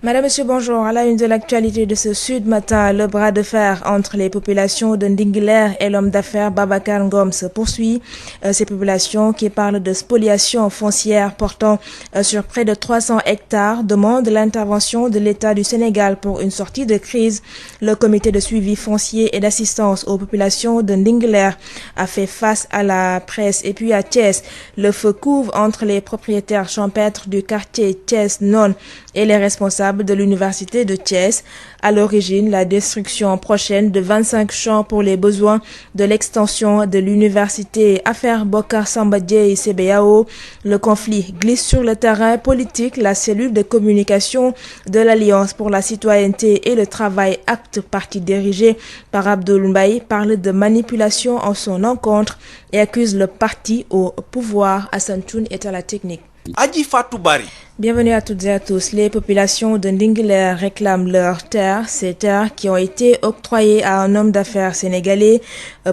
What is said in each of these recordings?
Madame, Monsieur, bonjour. À la une de l'actualité de ce Sud Matin, le bras de fer entre les populations de Ndingler et l'homme d'affaires Babacar Ngom se poursuit. Ces populations qui parlent de spoliation foncière portant sur près de 300 hectares demandent l'intervention de l'État du Sénégal pour une sortie de crise. Le comité de suivi foncier et d'assistance aux populations de Ndingler a fait face à la presse. Et puis à Thiès, le feu couvre entre les propriétaires champêtres du quartier Thiès-Nord et les responsables de l'université de Thiès. À l'origine, la destruction prochaine de 25 champs pour les besoins de l'extension de l'université. Affaire Bokar Sambadje et CBAO. Le conflit glisse sur le terrain politique. La cellule de communication de l'Alliance pour la citoyenneté et le travail, acte parti dirigé par Abdoul Mbaye, parle de manipulation en son encontre et accuse le parti au pouvoir. Hassan Toun est à la technique. Adji Fatou Bari. Bienvenue à toutes et à tous. Les populations de Ndingler réclament leurs terres, ces terres qui ont été octroyées à un homme d'affaires sénégalais.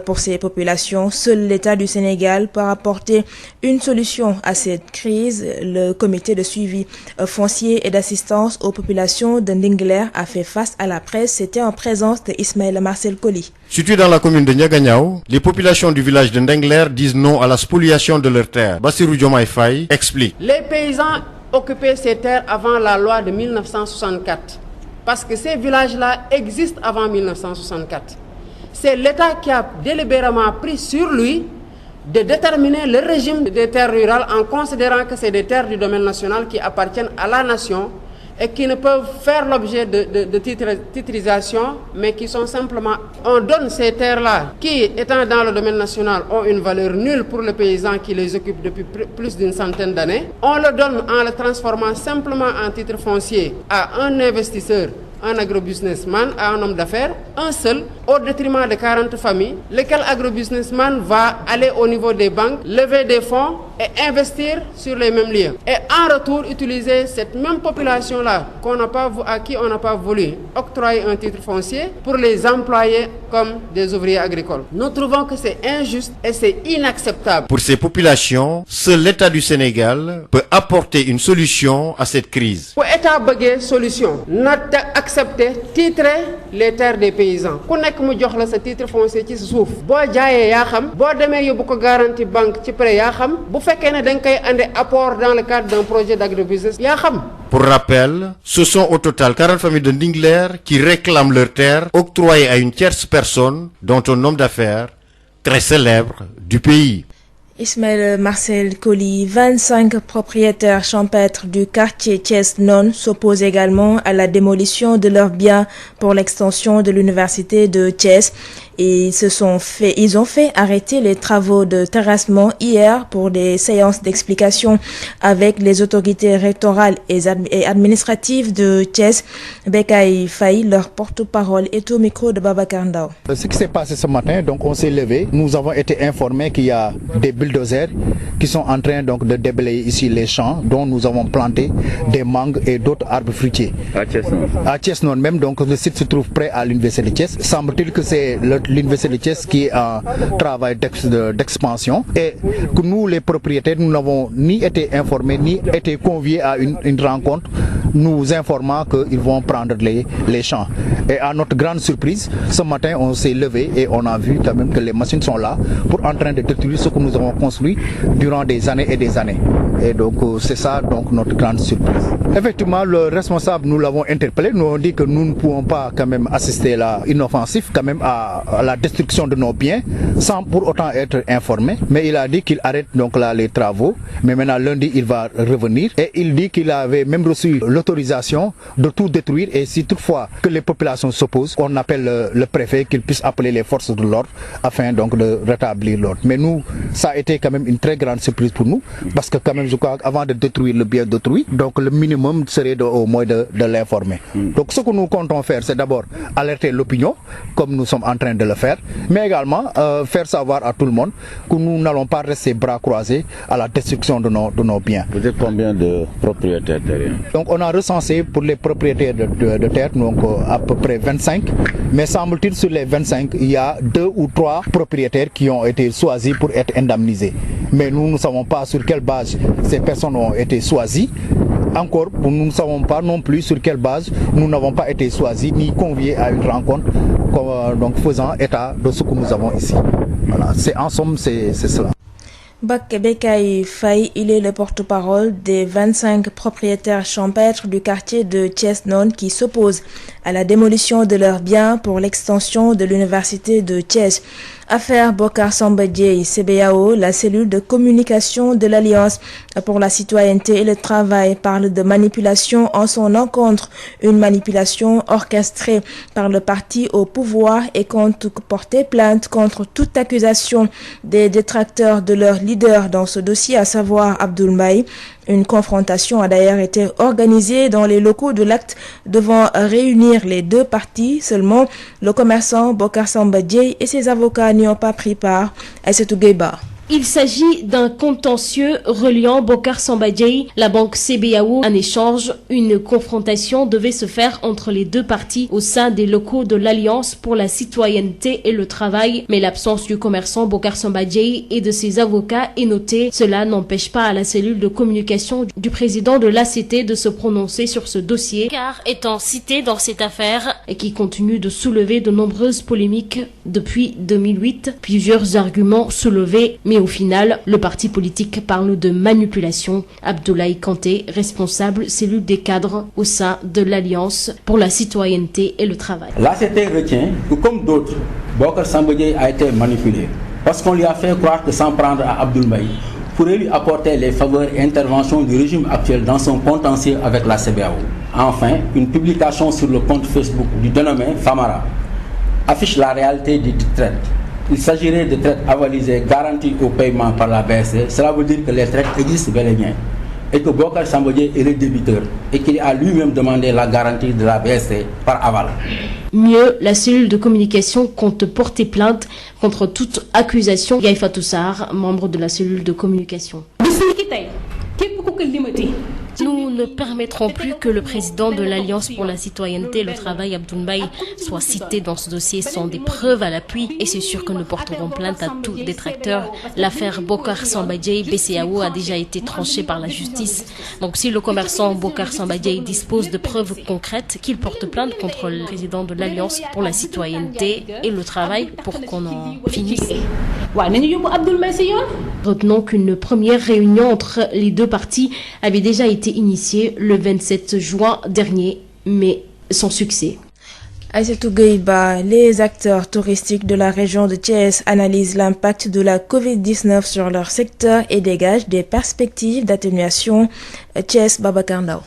Pour ces populations, seul l'État du Sénégal peut apporter une solution à cette crise. Le comité de suivi foncier et d'assistance aux populations de Ndingler a fait face à la presse. C'était en présence de Ismaël Marcel Colli. Situé dans la commune de Niaganyao, les populations du village de Ndingler disent non à la spoliation de leurs terres. Bassirou Diomaye Faye explique. Les paysans occupaient ces terres avant la loi de 1964, parce que ces villages-là existent avant 1964. C'est l'État qui a délibérément pris sur lui de déterminer le régime des terres rurales en considérant que c'est des terres du domaine national qui appartiennent à la nation et qui ne peuvent faire l'objet de titrisation, mais qui sont simplement... On donne ces terres-là, qui, étant dans le domaine national, ont une valeur nulle pour le paysan qui les occupe depuis plus d'une centaine d'années. On le donne en le transformant simplement en titre foncier à un investisseur, un agrobusinessman, à un homme d'affaires, un seul, au détriment de 40 familles, lequel agrobusinessman va aller au niveau des banques, lever des fonds et investir sur les mêmes lieux. Et en retour, utiliser cette même population-là à qui on n'a pas voulu octroyer un titre foncier pour les employer comme des ouvriers agricoles. Nous trouvons que c'est injuste et c'est inacceptable. Pour ces populations, seul l'État du Sénégal peut apporter une solution à cette crise. Pour l'État bëggee solution, accepter titrer les terres des paysans. Ku nekk mu jox la sa titre foncier ci suuf. Boo jaayee yaa xam, boo demee yóbbu ko garantie banque ci prêt yaa xam, bu fekkee ne dañ koy andi apport dans le cadre d'un projet d'agrobusiness yaa xam. Pour rappel, ce sont au total 40 familles de Ndingler qui réclament leurs terres octroyées à une tierce personne, dont un homme d'affaires très célèbre du pays. Ismaël Marcel Colli, 25 propriétaires champêtres du quartier Thiès-Nord s'opposent également à la démolition de leurs biens pour l'extension de l'université de Thiès. Et ils ont fait arrêter les travaux de terrassement hier pour des séances d'explication avec les autorités rectorales et administratives de Thiès. Bekay Faye, leur porte-parole, est au micro de Babacar Ndao. Ce qui s'est passé ce matin, donc on s'est levé. Nous avons été informés qu'il y a des bulldozers qui sont en train donc de déblayer ici les champs dont nous avons planté des mangues et d'autres arbres fruitiers. À Thiès-Nord même, donc le site se trouve près à l'université de Thiès. Semble-t-il que c'est l'université de Thiès qui est en travail d'expansion et que nous les propriétaires, nous n'avons ni été informés ni été conviés à une rencontre nous informant qu'ils vont prendre les champs. Et à notre grande surprise, ce matin on s'est levé et on a vu quand même que les machines sont là pour en train de détruire ce que nous avons construit durant des années et des années. Et donc c'est ça donc notre grande surprise. Effectivement, le responsable, nous l'avons interpellé, nous avons dit que nous ne pouvons pas quand même assister là inoffensif quand même à la destruction de nos biens sans pour autant être informé. Mais il a dit qu'il arrête donc là les travaux. Mais maintenant lundi il va revenir et il dit qu'il avait même reçu l'autorisation de tout détruire et si toutefois que les populations s'opposent, on appelle le préfet qu'il puisse appeler les forces de l'ordre afin donc de rétablir l'ordre. Mais nous, ça a été quand même une très grande surprise pour nous parce que quand même je crois qu'avant de détruire le bien détruit, donc le minimum serait au moins de l'informer. Donc ce que nous comptons faire, c'est d'abord alerter l'opinion comme nous sommes en train de le faire, mais également faire savoir à tout le monde que nous n'allons pas rester bras croisés à la destruction de nos biens. Vous êtes combien de propriétaires derrière? Donc on a recensé pour les propriétaires de terre donc à peu près 25, mais semble-t-il sur les 25, il y a 2 ou 3 propriétaires qui ont été choisis pour être indemnisés. Mais nous ne savons pas sur quelle base ces personnes ont été choisies. encore, nous ne savons pas non plus sur quelle base nous n'avons pas été choisis ni conviés à une rencontre donc faisant état de ce que nous avons ici. Voilà, en somme, c'est cela. Bekay Faye, il est le porte-parole des 25 propriétaires champêtres du quartier de Thiès-Nord qui s'opposent à la démolition de leurs biens pour l'extension de l'université de Thiès. Affaire Bocar Samba Dièye, CBAO, la cellule de communication de l'Alliance pour la citoyenneté et le travail parle de manipulation en son encontre, une manipulation orchestrée par le parti au pouvoir et compte porter plainte contre toute accusation des détracteurs de leur leader dans ce dossier, à savoir Abdoul Mbaye. Une confrontation a d'ailleurs été organisée dans les locaux de l'acte devant réunir les deux parties. Seulement, le commerçant Bocar Samba Dièye et ses avocats n'y ont pas pris part. Aïssatou Gueye-Ba. Il s'agit d'un contentieux reliant Bocar Samba Dièye, la banque CBAO. En échange, une confrontation devait se faire entre les deux parties au sein des locaux de l'Alliance pour la citoyenneté et le travail. Mais l'absence du commerçant Bocar Samba Dièye et de ses avocats est notée. Cela n'empêche pas à la cellule de communication du président de l'ACT de se prononcer sur ce dossier, car étant cité dans cette affaire et qui continue de soulever de nombreuses polémiques depuis 2008, plusieurs arguments soulevés, mais au final, le parti politique parle de manipulation. Abdoulaye Kanté, responsable cellule des cadres au sein de l'Alliance pour la citoyenneté et le travail. L'ACT retient que, comme d'autres, Bocar Samba Dièye a été manipulé parce qu'on lui a fait croire que s'en prendre à Abdoul Mbaye pourrait lui apporter les faveurs et interventions du régime actuel dans son contentieux avec la CBAO. Enfin, une publication sur le compte Facebook du dénommé Famara affiche la réalité des traites. Il s'agirait de traites avalisées garanties au paiement par la BSC. Cela veut dire que les traites existent bel et bien et que Bocar Samba Dièye est le débiteur et qu'il a lui-même demandé la garantie de la BSC par aval. Mieux, la cellule de communication compte porter plainte contre toute accusation. Gaye Fatou Sarr, membre de la cellule de communication. Nous ne permettrons plus que le président de l'Alliance pour la citoyenneté et le travail, Abdoul Mbaye, soit cité dans ce dossier sans des preuves à l'appui, et c'est sûr que nous porterons plainte à tous détracteurs. L'affaire Bocar Samba Dièye, BCAO, a déjà été tranchée par la justice. Donc si le commerçant Bocar Samba Dièye dispose de preuves concrètes, qu'il porte plainte contre le président de l'Alliance pour la citoyenneté et le travail pour qu'on en finisse. Retenons qu'une première réunion entre les deux parties avait déjà été initiée le 27 juin dernier, mais sans succès. Aïssatou Gueye-Ba, les acteurs touristiques de la région de Thiès analysent l'impact de la Covid-19 sur leur secteur et dégagent des perspectives d'atténuation. Thiès, Babacar Ndao.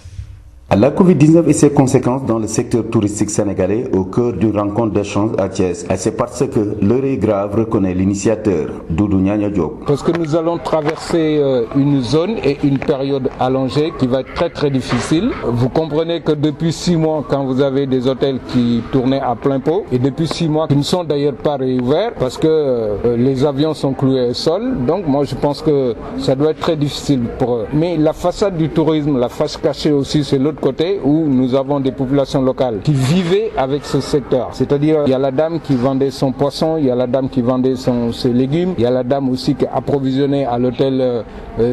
La Covid-19 et ses conséquences dans le secteur touristique sénégalais au cœur d'une rencontre d'échange à Thiès. Et c'est parce que l'heure est grave, reconnaît l'initiateur, Doudou Niania Diop. Parce que nous allons traverser une zone et une période allongée qui va être très très difficile. Vous comprenez que depuis 6 mois, quand vous avez des hôtels qui tournaient à plein pot, et depuis 6 mois qui ne sont d'ailleurs pas réouverts parce que les avions sont cloués au sol. Donc moi je pense que ça doit être très difficile pour eux. Mais la façade du tourisme, la face cachée aussi, c'est l'autre côté où nous avons des populations locales qui vivaient avec ce secteur. C'est-à-dire, il y a la dame qui vendait son poisson, il y a la dame qui vendait ses légumes, il y a la dame aussi qui approvisionnait à l'hôtel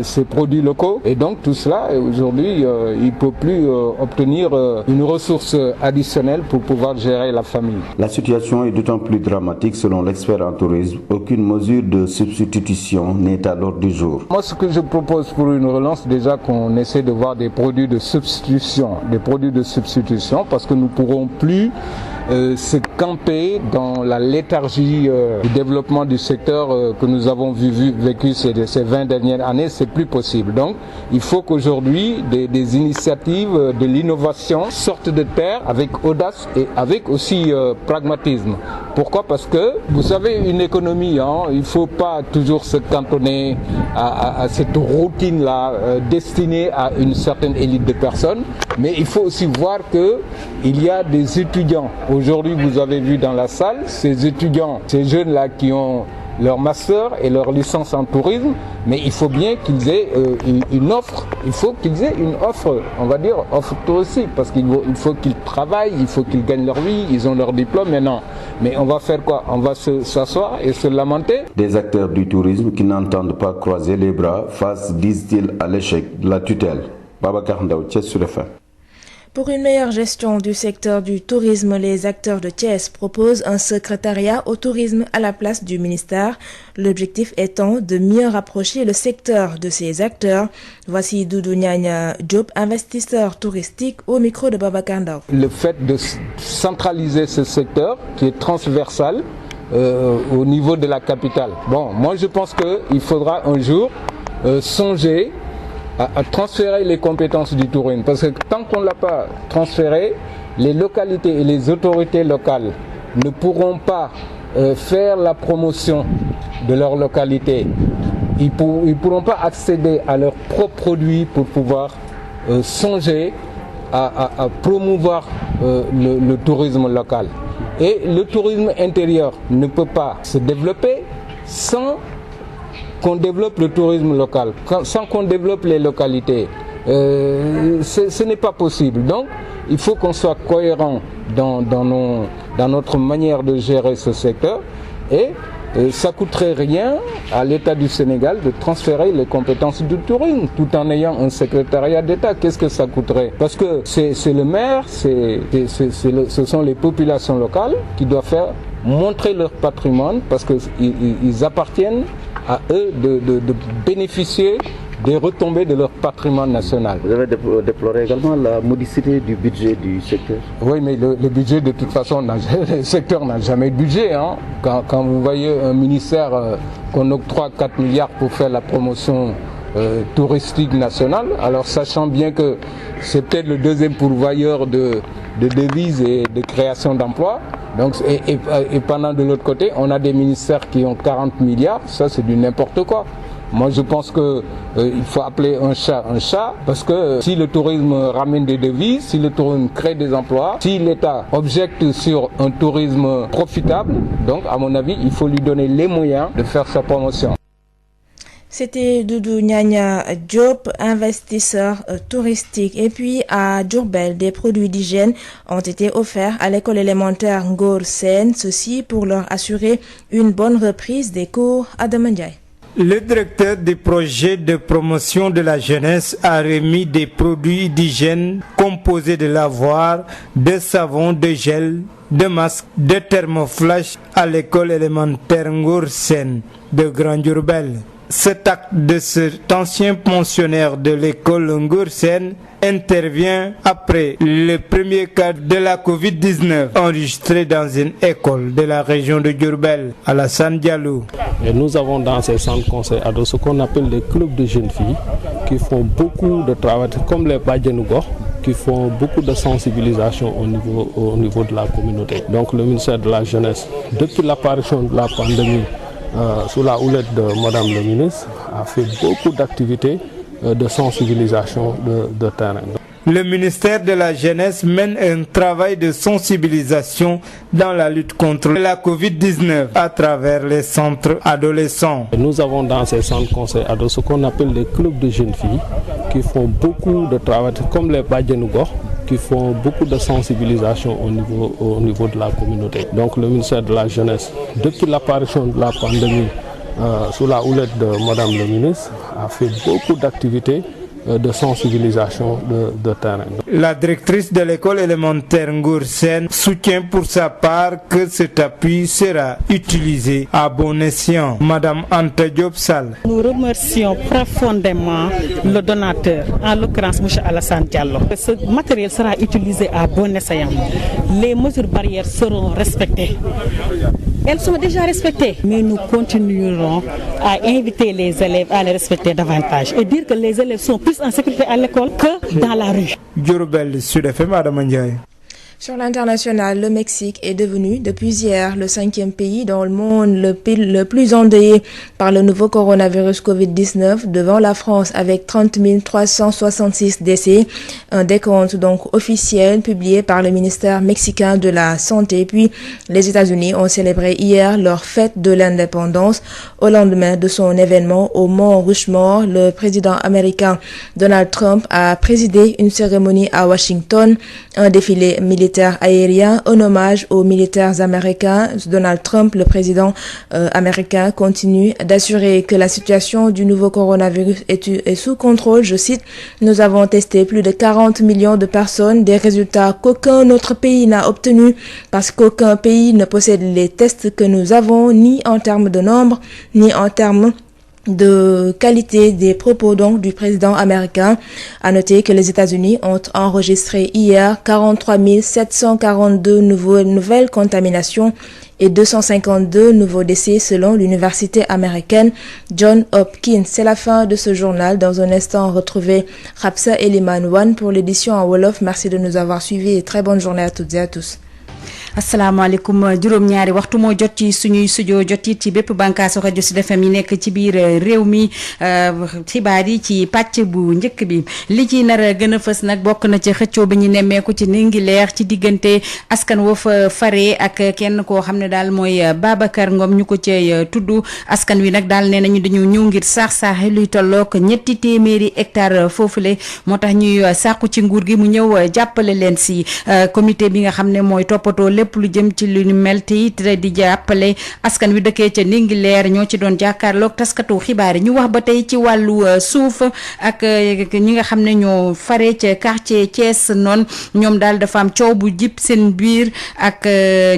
ses produits locaux. Et donc tout cela, aujourd'hui, il ne peut plus obtenir une ressource additionnelle pour pouvoir gérer la famille. La situation est d'autant plus dramatique selon l'expert en tourisme. Aucune mesure de substitution n'est à l'ordre du jour. Moi, ce que je propose pour une relance, déjà qu'on essaie de voir des produits de substitution, parce que nous ne pourrons plus se camper dans la léthargie du développement du secteur que nous avons vécu ces 20 dernières années. C'est plus possible. Donc, il faut qu'aujourd'hui des initiatives de l'innovation sortent de terre avec audace et avec aussi pragmatisme. Pourquoi? Parce que, vous savez, une économie, il ne faut pas toujours se cantonner à cette routine-là destinée à une certaine élite de personnes, mais il faut aussi voir qu'il y a des étudiants. Aujourd'hui, vous avez vu dans la salle, ces étudiants, ces jeunes-là qui ont leur master et leur licence en tourisme, mais il faut bien qu'ils aient une offre. Il faut qu'ils aient une offre, on va dire, offre touristique, parce qu'il faut qu'ils travaillent, il faut qu'ils gagnent leur vie, ils ont leur diplôme, mais non. Mais on va faire quoi? On va s'asseoir et se lamenter? Des acteurs du tourisme qui n'entendent pas croiser les bras face, disent-ils, à l'échec de la tutelle. Babacar Ndaw, Thiès Sud FM. Pour une meilleure gestion du secteur du tourisme, les acteurs de Thiès proposent un secrétariat au tourisme à la place du ministère. L'objectif étant de mieux rapprocher le secteur de ses acteurs. Voici Doudou Niania Diop, investisseur touristique, au micro de Babacar Ndaw. Le fait de centraliser ce secteur qui est transversal au niveau de la capitale. Bon, moi je pense qu'il faudra un jour songer à transférer les compétences du tourisme. Parce que tant qu'on ne l'a pas transféré, les localités et les autorités locales ne pourront pas faire la promotion de leur localité. Ils ne pourront pas accéder à leurs propres produits pour pouvoir songer à promouvoir le tourisme local. Et le tourisme intérieur ne peut pas se développer sans qu'on développe le tourisme local, sans qu'on développe les localités. Ce n'est pas possible. Donc, il faut qu'on soit cohérent dans notre manière de gérer ce secteur. Et ça ne coûterait rien à l'État du Sénégal de transférer les compétences du tourisme tout en ayant un secrétariat d'État. Qu'est-ce que ça coûterait? Parce que c'est le maire, ce sont les populations locales qui doivent montrer leur patrimoine parce qu'ils appartiennent à eux de bénéficier des retombées de leur patrimoine national. Vous avez déploré également la modicité du budget du secteur. Oui, mais le budget, de toute façon, le secteur n'a jamais de budget. Hein. Quand vous voyez un ministère qu'on octroie 4 milliards pour faire la promotion touristique nationale, alors sachant bien que c'est peut-être le deuxième pourvoyeur de devises et de création d'emplois. Donc, et pendant de l'autre côté, on a des ministères qui ont 40 milliards, ça c'est du n'importe quoi. Moi je pense qu'il faut appeler un chat, parce que si le tourisme ramène des devises, si le tourisme crée des emplois, si l'État objecte sur un tourisme profitable, donc à mon avis il faut lui donner les moyens de faire sa promotion. C'était Doudou Niania Diop, investisseur touristique. Et puis à Diourbel, des produits d'hygiène ont été offerts à l'école élémentaire Ngor Sène, ceci pour leur assurer une bonne reprise des cours à Damandiaï. Le directeur du projet de promotion de la jeunesse a remis des produits d'hygiène composés de lavoir, de savon, de gel, de masques, de thermoflash à l'école élémentaire Ngor Sène de Grand Diourbel. Cet acte de cet ancien pensionnaire de l'école Ngor Sène intervient après le premier cas de la Covid-19 enregistré dans une école de la région de Diourbel, Alassane Diallo. Et nous avons dans ces centres conseils ados ce qu'on appelle les clubs de jeunes filles qui font beaucoup de travail, comme les Badjanougor, qui font beaucoup de sensibilisation au niveau de la communauté. Donc le ministère de la Jeunesse, depuis l'apparition de la pandémie, sous la houlette de Madame le ministre, a fait beaucoup d'activités de sensibilisation de terrain. Le ministère de la Jeunesse mène un travail de sensibilisation dans la lutte contre la Covid-19 à travers les centres adolescents. Nous avons dans ces centres conseils ados ce qu'on appelle les clubs de jeunes filles qui font beaucoup de travail, comme les Badjanougor, qui font beaucoup de sensibilisation au niveau de la communauté. Donc le ministère de la Jeunesse, depuis l'apparition de la pandémie, sous la houlette de Madame le ministre, a fait beaucoup d'activités de sensibilisation de terrain. La directrice de l'école élémentaire Ngor Sène soutient pour sa part que cet appui sera utilisé à bon escient. Madame Anta Diop Sall. Nous remercions profondément le donateur, en l'occurrence M. Alassane Diallo. Ce matériel sera utilisé à bon escient. Les mesures barrières seront respectées. Elles sont déjà respectées, mais nous continuerons à inviter les élèves à les respecter davantage et dire que les élèves sont plus en sécurité à l'école que dans la rue. Diourbel, Sud FM, Adam Ndiaye. Sur l'international, le Mexique est devenu depuis hier le 5e pays dans le monde le plus endeuillé par le nouveau coronavirus Covid-19 devant la France avec 30 366 décès. Un décompte donc officiel publié par le ministère mexicain de la Santé. Puis les États-Unis ont célébré hier leur fête de l'indépendance. Au lendemain de son événement au Mont Rushmore, le président américain Donald Trump a présidé une cérémonie à Washington, un défilé militaire militaire aérien, un hommage aux militaires américains. Donald Trump, le président américain, continue d'assurer que la situation du nouveau coronavirus est sous contrôle. Je cite, « Nous avons testé plus de 40 millions de personnes, des résultats qu'aucun autre pays n'a obtenus parce qu'aucun pays ne possède les tests que nous avons, ni en termes de nombre, ni en termes de qualité des propos donc du président américain. À noter que les États-Unis ont enregistré hier 43 742 nouvelles contaminations et 252 nouveaux décès selon l'université américaine Johns Hopkins. C'est la fin de ce journal. Dans un instant, retrouvez Rapsa Eliman Wan pour l'édition en Wolof. Merci de nous avoir suivis et très bonne journée à toutes et à tous. asalaamaaleykum juróom-ñaari waxtu moo jot ci suñuy studio jot it ci bépp bànqaasu rajo Sud FM yi nekk ci biir réew mi xibaar yi ci pàcc bu njëkk bi li ci nar a gën a fës nag bokk na ci xëccoo bi ñu nemmeeku ci Ndingler ci diggante askan wa fa fare ak kenn koo xam ne daal mooy Babacar Ngom ñu ko cay tudd askan wi nag daal nee nañu dañu ñëw ngir saax-saaxe luy tollook 300 hectares foofule moo tax ñuy sàkku ci nguur gi mu ñëw jàppale leen si comité bi nga xam ne mooy toppatoo lépp lu jëm ci lu mel te it di jàppale askan wi dëkkee ca Ndingler ñoo ci doon jàkkaarloog taskatu xibaar yi ñu wax ba tey ci wàllu suuf ak ñi nga xam ne ñoo fare ca quartier Thiès noonu ñoom daal dafa am coow bu jib seen biir ak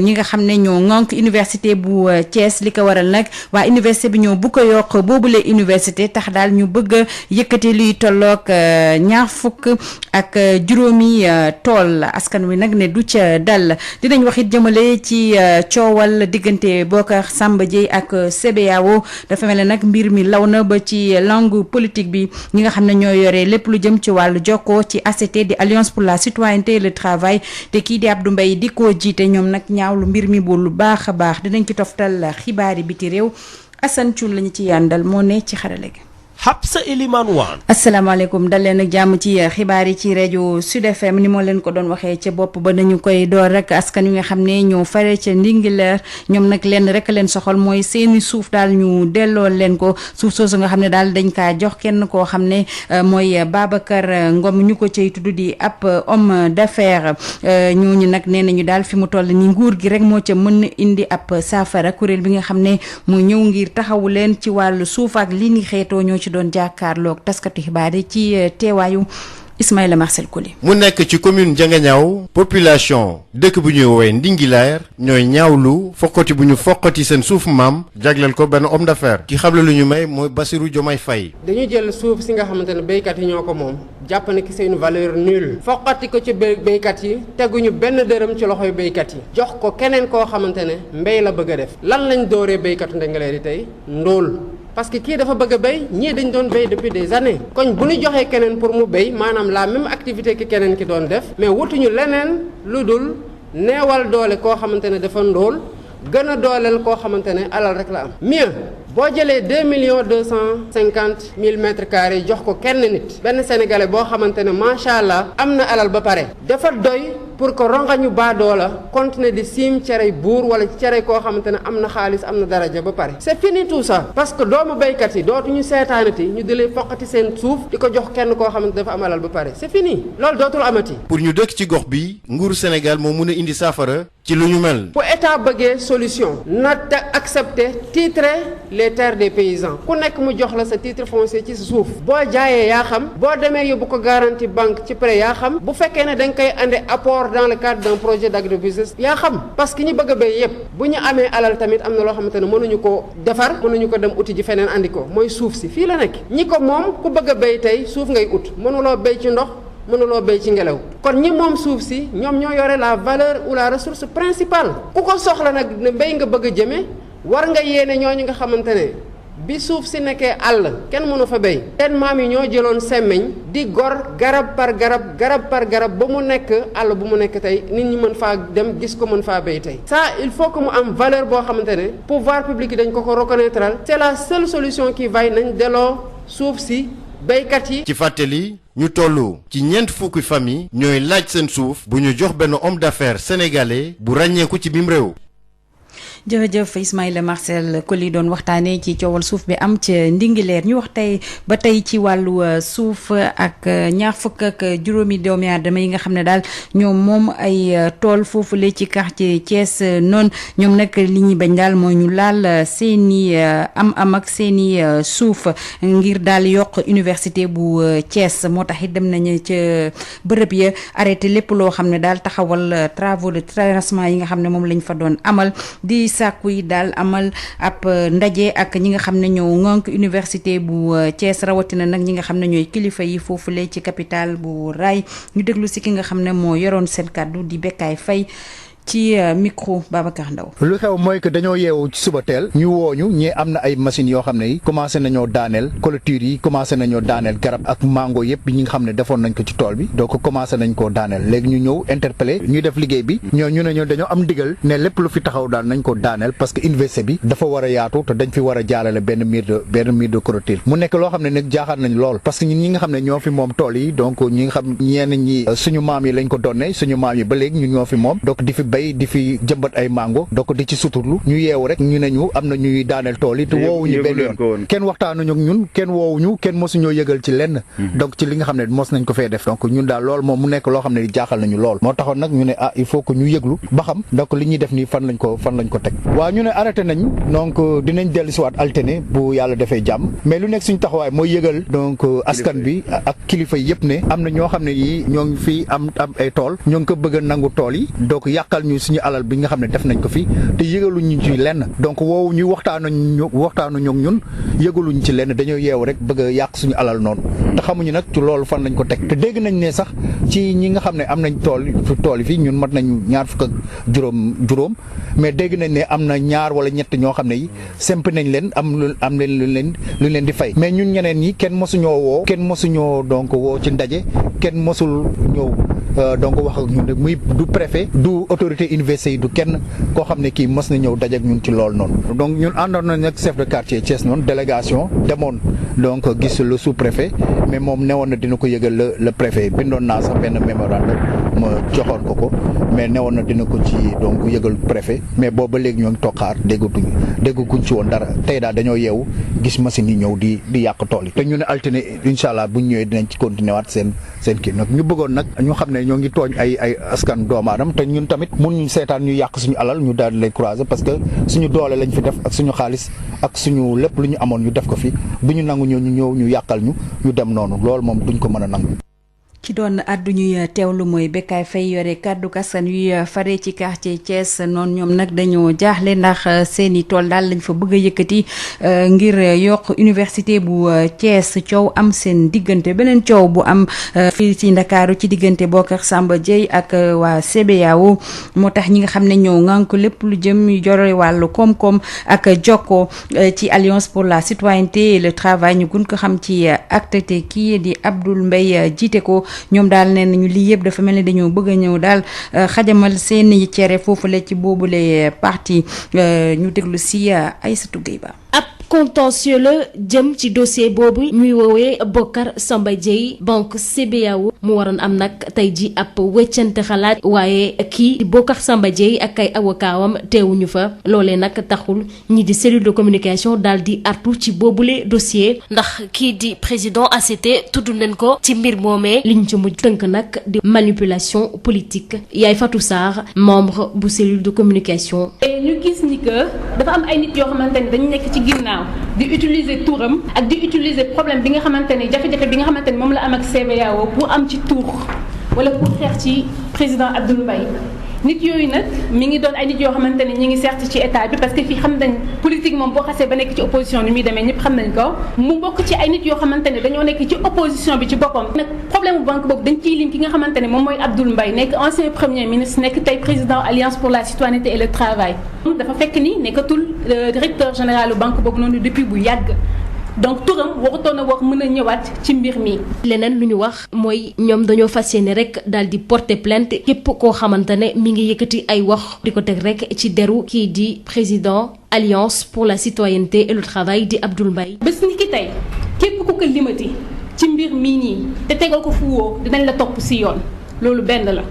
ñi nga xam ne ñoo ŋànk université bu Thiès li ko waral nag waa université bi ñoo bu ko yokk boobule université tax daal ñu bëgg a yëkkati luy tolloog 20 ak juróomi tool askan wi nag ne du ca dal dinañ wax it jëmale ci coowal diggante Bocar Samba Dièye ak CBAO dafa mel ne nag mbir mi law na ba ci langue politique bi ñi nga xam ne ñoo yore lépp lu jëm ci wàllu jokkoo ci ACT di Alliance pour la citoyenneté et le travail te kii di Abdou Mbaye di ko jiite ñoom nag ñaawlu mbir mi bu lu baax a baax dinañ ci toftal xibaari biti réew Assane Thioune lañu ci yàndal moo ne ci xarale gi. Habsa Elimane Wane. asalaamaaleykum dal leen ak jàmm ci xibaar yi ci rajo Sud FM ni moo leen ko doon waxee ca bopp ba nañu koy door rek askan wi nga xam ne ñoo fare ca Ndingler ñoom nag lenn rek leen soxal mooy seeni suuf daal ñu delloo leen ko suuf soosu nga xam ne daal dañ kaa jox kenn koo xam ne mooy Babacar Ngom ñu ko cay tudd di ab homme d'affaires ñooñu nag nee nañu daal fi mu toll ni nguur gi rek moo ca mën na indi ab saafara kuréel bi nga xam ne mu ñëw ngir taxawu leen ci wàllu suuf ak li ni xeetoo ñoo ci doon jàkkaarloog taskatu xibaar yi ci teewaayu Ismaïla Marcel Koli. mu nekk ci commune Ndiaganiao population dëkk bu ñuy woowee Ndingler ñooy ñaawlu fokkati bu ñu fokkati seen suuf maam jagleel ko benn homme d'affaires ki xam lu ñu may mooy Bassirou Diomaye Faye. dañu jël suuf si nga xamante ne béykat yi ñoo ko moom jàpp ne ki c'est une valeur nulle fokkati ko ci béykat yi teguñu benn dërëm ci loxoy béykat yi jox ko keneen koo xamante ne mbéy la bëgg a def lan lañ dooree béykatu Ndingler yi tey ndóol. parce que kii dafa bëgg a béy ñii dañ doon béy depuis des années koñ bu ñu joxee keneen pour mu béy maanaam la même activité ki keneen ki doon def mais wutuñu leneen lu dul neewal doole koo xamante ne dafa ndóol gën a dooleel koo xamante ne alal rek la am mieux boo jëlee 2,250,000 mètres carrés jox ko kenn nit benn sénégalais boo xamante ne macha allah am na alal ba pare dafa doy pour que rongañu baadoola continuer di siim cerey buur wala cerey koo xamante ne am na xaalis am na daraja ba pare c'est fini tout ça parce que doomu béykat yi dootuñu seetaanati ñu di leen foqati seen suuf di ko jox kenn koo xamante dafa am alal ba pare c'est fini loolu dootul amati. pour ñu dëkk ci gox bi nguuru Sénégal moo mun a indi saafara ci lu ñu mel. bu état bëggee solution na te accepter titrer les terres des paysans ku nekk mu jox la sa titre foncier ci sa suuf boo jaayee yaa xam boo demee yóbbu ko garantie banque ci prêt yaa xam bu fekkee ne da nga koy andi apport dans le cadre d'un projet d'agrobusiness yaa xam parce que ñi bëgg a béy yépp bu ñu amee alal tamit am na loo xamante ne mënuñu ko defar mënuñu ko dem uti ji feneen andi ko mooy suuf si fii la nekk ñi ko moom ku bëgg a béy tey suuf ngay ut mënuloo béy ci ndox mënuloo béy ci ngelaw kon ñi moom suuf si ñoom ñoo yore la valeur ou la ressource principale ku ko soxla nag ne mbéy nga bëgg a jëme war nga yéene ñooñu nga xamante ne bi suuf si nekkee àll kenn mënu fa béy seen maam yi ñoo jëloon semmiñ di gor garab par garab ba mu nekk àll bu mu nekk tey nit ñi mën faa dem gis ko mën faa béy tey ça il faut que mu am valeur boo xamante ne pouvoir public yi dañ ko reconnaître c'est la seule solution qui vaille nañ delloo suuf si béykat yi. ci fàttali ñu toll ci 4 famille ñooy laaj seen suuf bu ñu jox benn homme d'affaires sénégalais bu ràññeeku ci biim réew. jërëjëf Ismaïla Marcel Coly doon waxtaanee ci coowal suuf bi am ca Ndingler ñu wax tey ci wàllu suuf ak ñaar fukk ak juróomi doomi aadama yi nga xam ne daal ñoom moom ay tool foofule ci quartier Thiès noonu ñoom nag li ñuy bañ daal mooy ñu laal seeni am ak seeni suuf ngir daal yokk université bu Thiès moo tax it dem nañu ca bërëb ya arrêté lépp loo xam ne daal taxawal travaux de terrassement yi nga xam ne moom lañ fa doon amal di sàkku yi daal amal ab ndaje ak ñi nga xam ne ñoo ŋànk université bu Thiès rawatina nag ñi nga xam ne ñooy kilifa yi foofule ci capitale bu Rail ñu déglu si ki nga xam ne moo yoroon seen kàddu di Bekkaay Faye ci micro Babacar Ndaw. lu xew mooy que dañoo yeewu ci suba teel ñu wooñu ñii am na ay machines yoo xam ne yi commencé nañoo daaneel clôture yi commencé nañoo daaneel garab ak mango yëpp ñi nga xam ne defoon nañ ko ci tool bi donc commencé nañ koo daaneel léegi ñu ñëw interpellé ñuy def liggéey bi ñu ne ñoo dañoo am ndigal ne lépp lu fi taxaw daal nañ ko daaneel parce que université bi dafa war a yaatu te dañ fi war a jaalale benn mur de clôture mu nekk loo xam ne nag jaaxal nañ lool parce que ñun ñi nga xam ne ñoo fi moom tool yi donc ñi nga xam ñenn ñi suñu maam yi lañ ko donne suñu maam yi ba léegi ñun ñoo fi moom donc di fi di fi jëmbat ay mango donc di ci suturlu ñu yeewu rek ñu ne ñu am na ñuy daaneel tool yi te woowuñu benn yoon kenn waxtaanuñu ak ñun kenn woowuñu kenn mosuñoo yëgal ci lenn donc ci li nga xam ne mos nañ ko fee def donc ñun daal lool moom mu nekk loo xam ne di jaaxal nañu lool moo taxoon nag ñu ne il faut que ñu yëglu ba xam donc li ñuy def nii fan lañ ko teg waaw ñu ne arrêté nañ donc dinañ dellu si waat alterné bu yàlla defee jàmm mais lu nekk suñu taxawaay mooy yëgal donc askan bi ak kilifa yi yëpp ne am na ñoo xam ne yi ñoo ngi fii am ay tool ñoo ngi ko bëgg a nangu tool yi donc yàqal ñu suñu alal bi nga xam ne def nañ ko fi te yëgaluñu ci lenn donc woowu ñu waxtaanuñu ak ñun yëgaluñu ci lenn dañoo yeewu rek bëgg a yàq suñu alal noonu te xamuñu nag ci loolu fan lañ ko teg te dégg nañ ne sax ci ñi nga xam ne am nañ tool yi fii ñun mat nañu ñaar fukk ak juróom mais dégg nañ ne am na ñaar wala ñett ñoo xam ne yi semp nañ leen am leen lu leen di fay mais ñun ñeneen ñi kenn mosuñoo donc woo ci ndaje kenn mosul ñëw donc wax ak ñun muy du préfet du autorité université yi du kenn koo xam ne kii mos na ñëw daje ak ñun ci loolu noonu donc ñun àndoon nañ ak chef de quartier Thiès noonu délégation demoon donc gis le sous-préfet mais moom newoon na dina ko yëgal le préfet bindoon naa sax benn mémorandum ma joxoon ko mais newoon na dina ko ci donc yëgal préfet mais boobu ba léegi ñoo ngi toog xaar dégguñ ci woon dara tey daal dañoo yeewu gis machine yi ñëw di yàq tool yi te ñu ne alterné incha allah buñ ñëwee dinañ ci continuer waat seen kii nag ñu bëggoon nag ñu xam ne ñoo ngi tooñ ay askan doomu aadama te ñun tamit mun seetaan ñu yàq suñu alal ñu daal di lay croiser parce que suñu doole lañ fi def ak suñu xaalis ak suñu lépp lu ñu amoon ñu def ko fi bu ñu nangu ñu ñëw ñu yàqal ñu dem noonu loolu moom duñ ko mën a nangu. ci doon addu ñuy teewlu mooy Bekkaay Faye yore kàddu askan yuy fare ci quartier Thiès noonu ñoom nag dañoo jaaxle ndax seeni tool daal lañ fa bëgg a yëkkati ngir yokk université bu Thiès coow am seen diggante beneen coow bu am fii ci Ndakaaru ci diggante Bocar Samba Dièye ak waa CBAO moo tax ñi nga xam ne ñoo ŋànk lépp lu jëm jore wàllu koom-koom ak jokko ci Alliance pour la citoyenneté et le travail ñu gun ko xam ci acte te kii di Abdoul Mbaye jiite ko ñoom daal nee nañu lii yëpp dafa mel ni dañoo bëgg a ñëw daal xajamal seen i cere foofule ci boobule parti ñu déglu si Aïssatou Gueye Ba. contentieux la jëm ci dossier boobu ñuy woowee Bocar Samba Dièye banque CBAO mu waroon am nag tey ji ab weccante xalaat waaye kii di Bocar Samba Dièye ak ay avocatam teewuñu fa loolee nag taxul ñi di cellule de communication daal di artu ci boobule dossier ndax kii di président ACT tudd nañ ko ci mbir moomee liñ ci mujj tënk nag di manipulation politique Yaay Fatou Sarr membre bu cellule de communication. ñu gis ni que dafa am ay nit yoo xamante ni dañu nekk ci ginnaaw di utiliser turam ak di utiliser problème bi nga xamante ni jafe-jafe bi nga xamante ni moom la am ak CBAO pour am ci tur wala pour xeex ci président Abdoul Mbaye nit yooyu nag mi ngi doon ay nit yoo xamante ni ñi ngi certes ci état bi parce que fii xam nañ politique moom boo xasee ba nekk ci opposition ni muy demee ñëpp xam nañ ko mu bokk ci ay nit yoo xamante ne dañoo nekk ci opposition bi ci boppam nag problème bu banque boobu dañ ciy lim ki nga xamante ne moom mooy Abdoul Mbaye nekk ancien premier ministre nekk tey président Alliance pour la citoyenneté et le travail dafa fekk ni nekkatul directeur général banque boobu noonu depuis bu yàgg donc turam warutoon a wax mën a ñëwaat ci mbir mi. leneen lu ñu wax mooy ñoom dañoo fas yéene rek daal di porter plainte képp koo xamante ne mi ngi yëkkati ay wax di ko teg rek ci deru kii di président Alliance pour la citoyenneté et le travail di Abdoul Mbaye. bés ni ki tey képp ku ko limati ci mbir mii nii te tegal ko fu woo dinañ la topp si yoon loolu benn la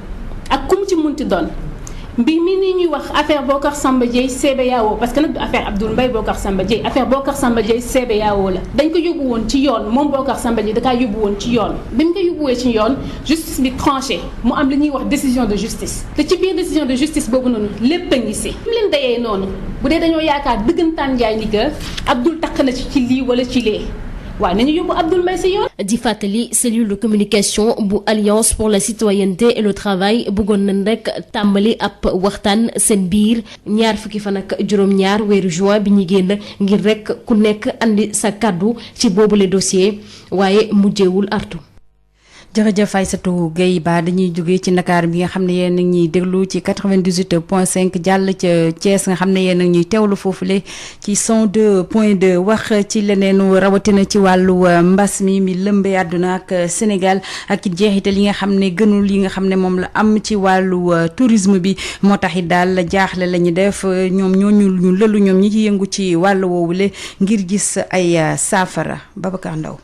ak kum ci munti doon mbir mi ni ñuy wax affaire Bocar Samba Dièye CBAO parce que nag du affaire Abdoul Mbaye Bocar Samba Dièye affaire Bocar Samba Dièye CBAO la dañ ko yóbbu woon ci yoon moom Bocar Samba Dièye da kaa yóbbu woon ci yoon bi mu ko yóbbuwee ci yoon justice bi tranché mu am li ñuy wax décision de justice te ci biir décision de justice boobu noonu lépp a ngi si mu leen dayee noonu bu dee dañoo yaakaar dëggantaan njaay ni que Abdoul takk na ci lii wala ci lee waaw nañu yóbbu Abdoul Mbaye si yoon. di fàttali cellule de communication bu Alliance pour la citoyenneté et le travail bëggoon nañ rek tàmbali ab waxtaan seen biir ñaar fukki fan ak juróom-ñaar weeru juin bi ñu génn ngir rek ku nekk andi sa kàddu ci boobule dossier waaye mujjeewul artu. jërëjëf Aïssatou Gueye Ba dañuy jógee ci Ndakaar bi nga xam ne yéen a ngi ñuy déglu ci 98.5 jàll ca Thiès nga xam ne yéen a ngi ñuy teewlu foofule ci 102.2 wax ci leneenu rawatina ci wàllu mbas mi lëmbee àdduna ak Sénégal ak jeexital yi nga xam ne gënul yi nga xam ne moom la am ci wàllu tourisme bi moo tax it daal jaaxle la ñu def ñoom ñu lëlu ñoom ñi ci yëngu ci wàllu woowule ngir gis ay saafara Babacar Ndaw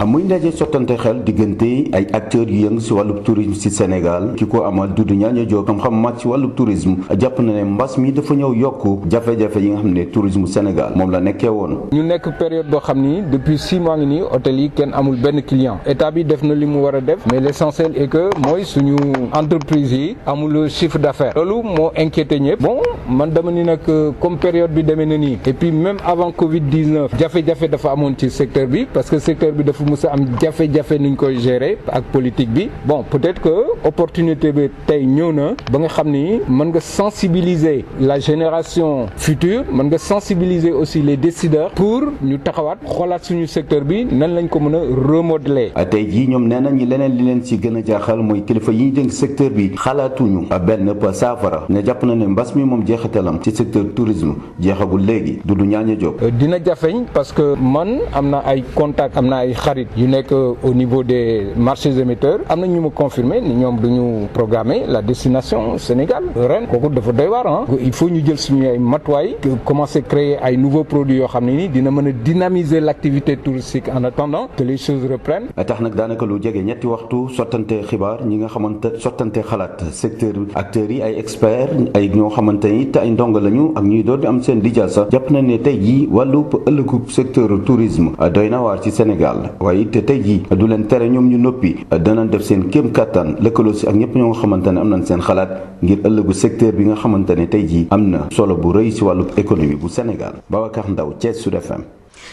muy ndaje sottante xel diggante ay acteurs yu yëngu si wàllub tourisme si Sénégal ki ko amal Doudou Niania Diop xam-xam màcc si wàllub tourisme jàpp na ne mbas mi dafa ñëw yokku jafe-jafe yi nga xam ne tourisme Sénégal moom la nekkee woon. ñu nekk période boo xam ni depuis 6 mois ngi nii hôtel yi kenn amul benn client état bi def na li mu war a def mais l' essentiel est que mooy suñu entreprise yi amul chiffre d' affaires loolu moo inquiété ñëpp bon man dama ni nag comme période bi demee na nii et puis même avant Covid 19 jafe-jafe dafa amoon ci secteur bi parce que secteur bi dafa musa am jafe-jafe nuñ koy gérer ak politique bi bon peut-être que opportunité bi tey ñëw na ba nga xam ni mën nga sensibiliser la génération future mën nga sensibiliser aussi les décideurs pour ñu taxawaat xoolaat suñu secteur bi nan lañ ko mën a remodeler. tey jii ñoom nee nañu leneen li leen ci gën a jaaxal mooy kilifa yi dénk secteur bi xalaatuñu benn saafara ne jàpp na ne mbas mi moom jeexitalam ci secteur tourisme jeexagul léegi Doudou Niania Diop. dina jafeñ parce que man am na ay contact am na ay xarit yu nekk au niveau des marchés émetteurs am na ñu ma confirmer ni ñoom duñu programmer la destination Sénégal ren kooku dafa doy waar ah il faut ñu jël suñu ay matuwaay commencer créer ay nouveaux produits yoo xam ne ni dina mën a dynamiser l'activité touristique en attendant que les choses reprennent. tax nag daanaka lu jege ñetti waxtu sottante xibaar ñi nga xamante sottante xalaat secteur acteurs yi ay experts ay ñoo xamante ni te ay ndongo lañu ak ñuy doon di am seen lijaasa jàpp na ne tey jii wàllu ëllëgu secteur tourisme doy na waar ci Sénégal. waaye te tey jii du leen tere ñoom ñu noppi danañ def seen kéem kattan lëkkaloo si ak ñëpp ñoo nga xamante ne am nañ seen xalaat ngir ëllëgu secteur bi nga xamante ne tey jii am na solo bu rëy si wàllu économie bu Sénégal Babacar Ndaw Thiès Sud FM.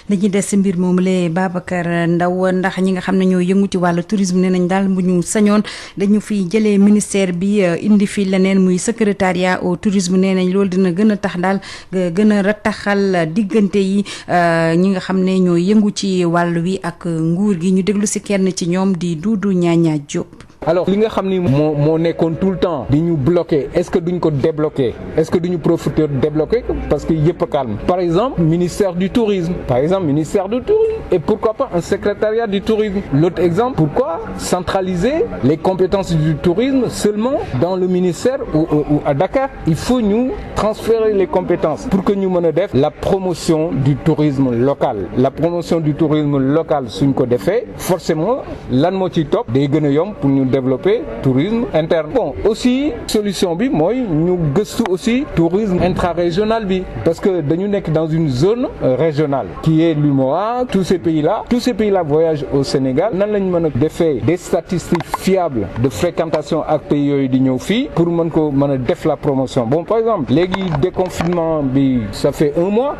dañuy des si mbir moomu la Babacar Ndaw ndax ñi nga xam ne ñoo yëngu ci wàllu tourisme nee nañ daal bu ñu sañoon dañu fi jëlee ministère bi indi fi leneen muy secrétariat au tourisme nee nañ loolu dina gën a tax daal gën a rattaxal diggante yi ñi nga xam ne ñoo yëngu ci wàll wi ak nguur gi ñu déglu si kenn ci ñoom di Doudou Niania Diop. alors li nga xam ni moo nekkoon tout le temps di ñu bloqué est-ce que duñ ko débloqué est-ce que duñu profiter débloqué parce que yëpp a calme par exemple ministère du tourisme et pourquoi pas un secrétariat du tourisme l'autre exemple pourquoi centraliser les compétences du tourisme seulement dans le ministère ou à Dakar il faut ñu transférer les compétences pour que ñu mën a def la promotion du tourisme local suñ ko defee forcément lan moo ciy topp day gën a yomb pour ñu développer tourisme interne bon aussi solution bi mooy ñu gëstu aussi tourisme intra-régional bi parce que dañu nekk dans une zone régionale qui est l'UMOA tous ces pays là voyagent au Sénégal nan lañ mën a defee des statistiques fiables de fréquentation ak pays yooyu di ñëw fii pour mën a def la promotion bon par exemple léegi déconfinement bi ça fait 1 mois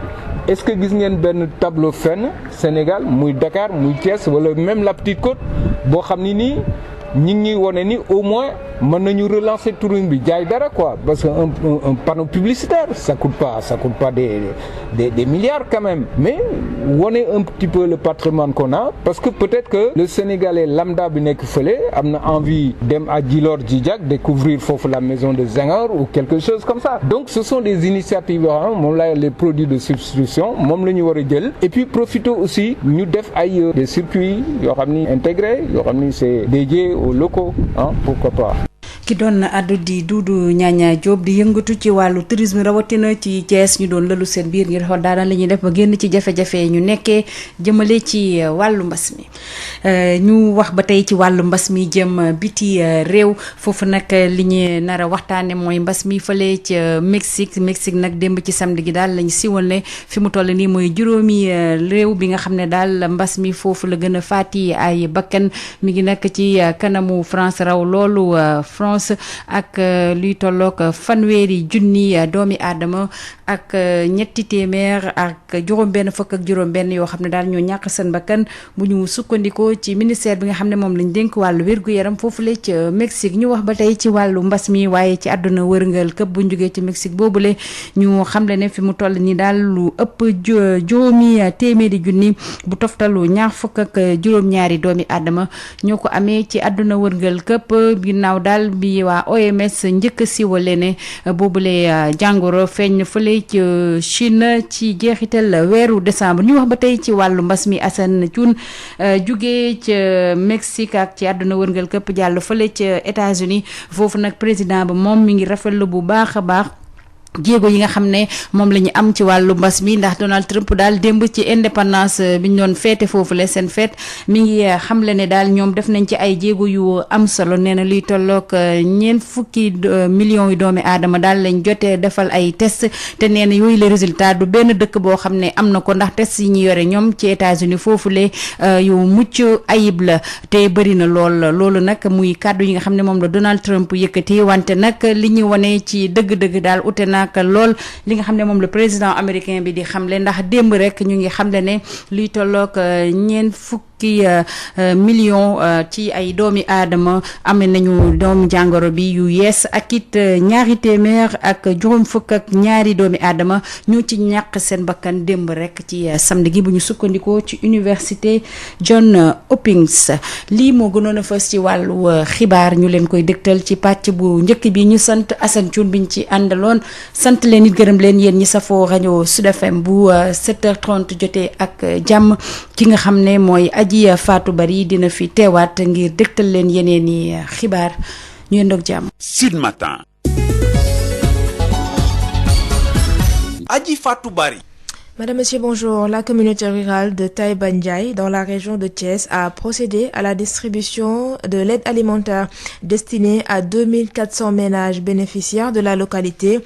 est-ce que gis ngeen benn tableau fenn Sénégal muy Dakar muy Thiès wala même la Petite Côte boo xam ni nii ñi ngi wone ni au moins mën nañu relancer tourisme bi jaay dara quoi parce que un panneau publicitaire ça coûte pas des milliards quand même mais wone un petit peu le patrimoine qu'on a parce que peut-être que le Sénégalais lambda bi nekk fële am na envie dem à Djilor Djidjack découvrir foofu la maison de Senghor ou quelque chose comme ça donc ce sont des initiatives yoo xam moom la les produits de substitution moom la ñu war a jël et puis profiter aussi ñu def ay des circuits yoo xam ni intégrés yoo xam ni c'est dédié aux locaux pourquoi pas. ki doon addu di Doudou Ñaña Diop di yëngatu ci wàllu tourisme rawatina ci Thiès ñu doon lëlu seen biir ngir xool daanaka la ñuy def ba génn ci jafe-jafe ñu nekkee jëmale ci wàllu mbas mi ñu wax ba tey ci wàllu mbas mi jëm biti réew foofu nag li ñu nar a waxtaane mooy mbas mi fële ca Mexique nag démb ci samedi gi daal lañu siwal ne fi mu toll nii mooy juróomi réew bi nga xam ne daal mbas mi foofu la gën a faati ay bakkan mi ngi nekk ci kanamu France raw loolu France ak luy tolloog fanweeri junni doomi aadama ak ñetti téeméer ak juróom-benn fukk ak juróom-benn yoo xam ne daal ñoo ñàkk seen bakkan bu ñu sukkandikoo ci ministère bi nga xam ne moom lañ dénk wàllu wér-gu-yaram foofule ci Mexique ñu wax ba tey ci wàllu mbas mi waaye ci àdduna wërngal këpp bu ñu jógee ci Mexique boobule ñu xamle ne fi mu toll nii daal lu ëpp juróomi téeméeri junni bu toftalu ñaar fukk ak juróom-ñaari doomi aadama ñoo ko amee ci àdduna wërngal këpp ginnaaw daal bi waa OMS njëkk a siiwale ne boobule jàngoro feeñ fële ci Chine ci jeexital weeru décembre ñu wax ba tey ci wàllu mbas mi Assane Thioune jugee ca Mexique ak ci àdduna wërngal këpp jàll fële ca États-Unis foofu nag président ba moom mi ngi rafetlu bu baax a baax jéego yi nga xam ne moom la ñu am ci wàllu mbas mi ndax Donald Trump daal démb ci indépendance bi ñu doon feete foofu la seen feet mi ngi xamle ne daal ñoom def nañ ci ay jéego yu am solo nee na luy tolloog 40 millions yu doomi aadama daal lañ jotee defal ay test te nee na yooyu les résultats du benn dëkk boo xam ne am na ko ndax test yi ñu yore ñoom ci États-Unis foofu le yu mucc ayib la te bëri na loolu nag muy kàddu yi nga xam ne moom la Donald Trump yëkkati wante nag li ñu wane ci dëgg-dëgg daal ute na lool li nga xam ne moom le président américain bi di xamle ndax démb rek ñu ngi xamle ne luy tolloog fukki million ci ay doomi aadama amee nañu doomu jàngoro bi yu yees ak it ñaari téeméer ak juróom fukk ak ñaari doomi aadama ñoo ci ñàkk seen bakkan démb rek ci samedi gi bu ñu sukkandikoo ci université John Hopkins lii moo gënoon a fës ci wàllu xibaar ñu leen koy dëgtal ci pàcc bu njëkk bi ñu sant Assane Thioune biñ ci àndaloon sant leen it gërëm leen yéen ñi safoo rajo Sud FM bu 7h30 jotee ak jàmm ki nga xam ne mooy Aji Fatou Bari dina fi teewaat ngir dëgtal leen yeneen i xibaar ñu yendoog jàmm. Sud Matin. Aji Fatou Bari. Madame, Monsieur, bonjour. La communauté rurale de Taïba Ndiaye, dans la région de Thiès, a procédé à la distribution de l'aide alimentaire destinée à 2400 ménages bénéficiaires de la localité.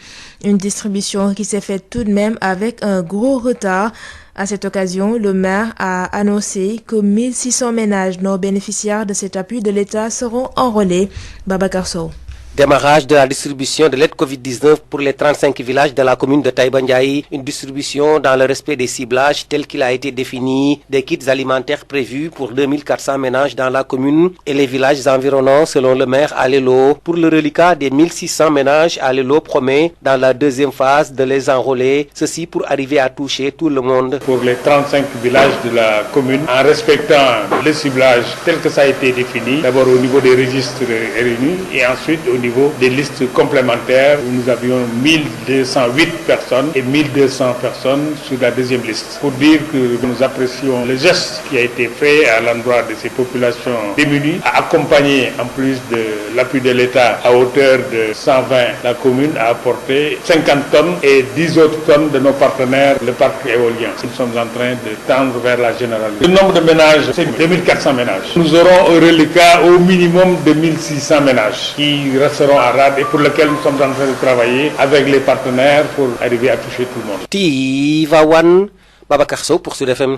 Une distribution qui s'est faite tout de même avec un gros retard. À cette occasion, le maire a annoncé que 1600 ménages non bénéficiaires de cet appui de l'État seront enrôlés. Babacar Sow. Démarrage de la distribution de l'aide Covid-19 pour les 35 villages de la commune de Taïba Ndiaye. Une distribution dans le respect des ciblages tel qu'il a été défini, des kits alimentaires prévus pour 2400 ménages dans la commune et les villages environnants selon le maire Alelo. Pour le reliquat des 1600 ménages, Alelo promet dans la deuxième phase de les enrôler, ceci pour arriver à toucher tout le monde. Pour les 35 villages de la commune, en respectant le ciblage tel que ça a été défini, d'abord au niveau des registres réunis et ensuite au niveau des listes complémentaires où nous avions 1208 personnes et 1200 personnes sur la deuxième liste. Pour dire que nous apprécions le geste qui a été fait à l'endroit de ces populations démunies, à accompagner en plus de l'appui de l'État à hauteur de 120, la commune a apporté 50 tonnes et 10 autres tonnes de nos partenaires, le parc éolien. Nous sommes en train de tendre vers la généralité. Le nombre de ménages, c'est 2400 ménages. Nous aurons un reliquat au minimum de 1600 ménages qui resteront à rade et pour lequel nous sommes en train de travailler avec les partenaires pour arriver à toucher tout le monde. Tivaouane, Babacar Sow pour Sud FM.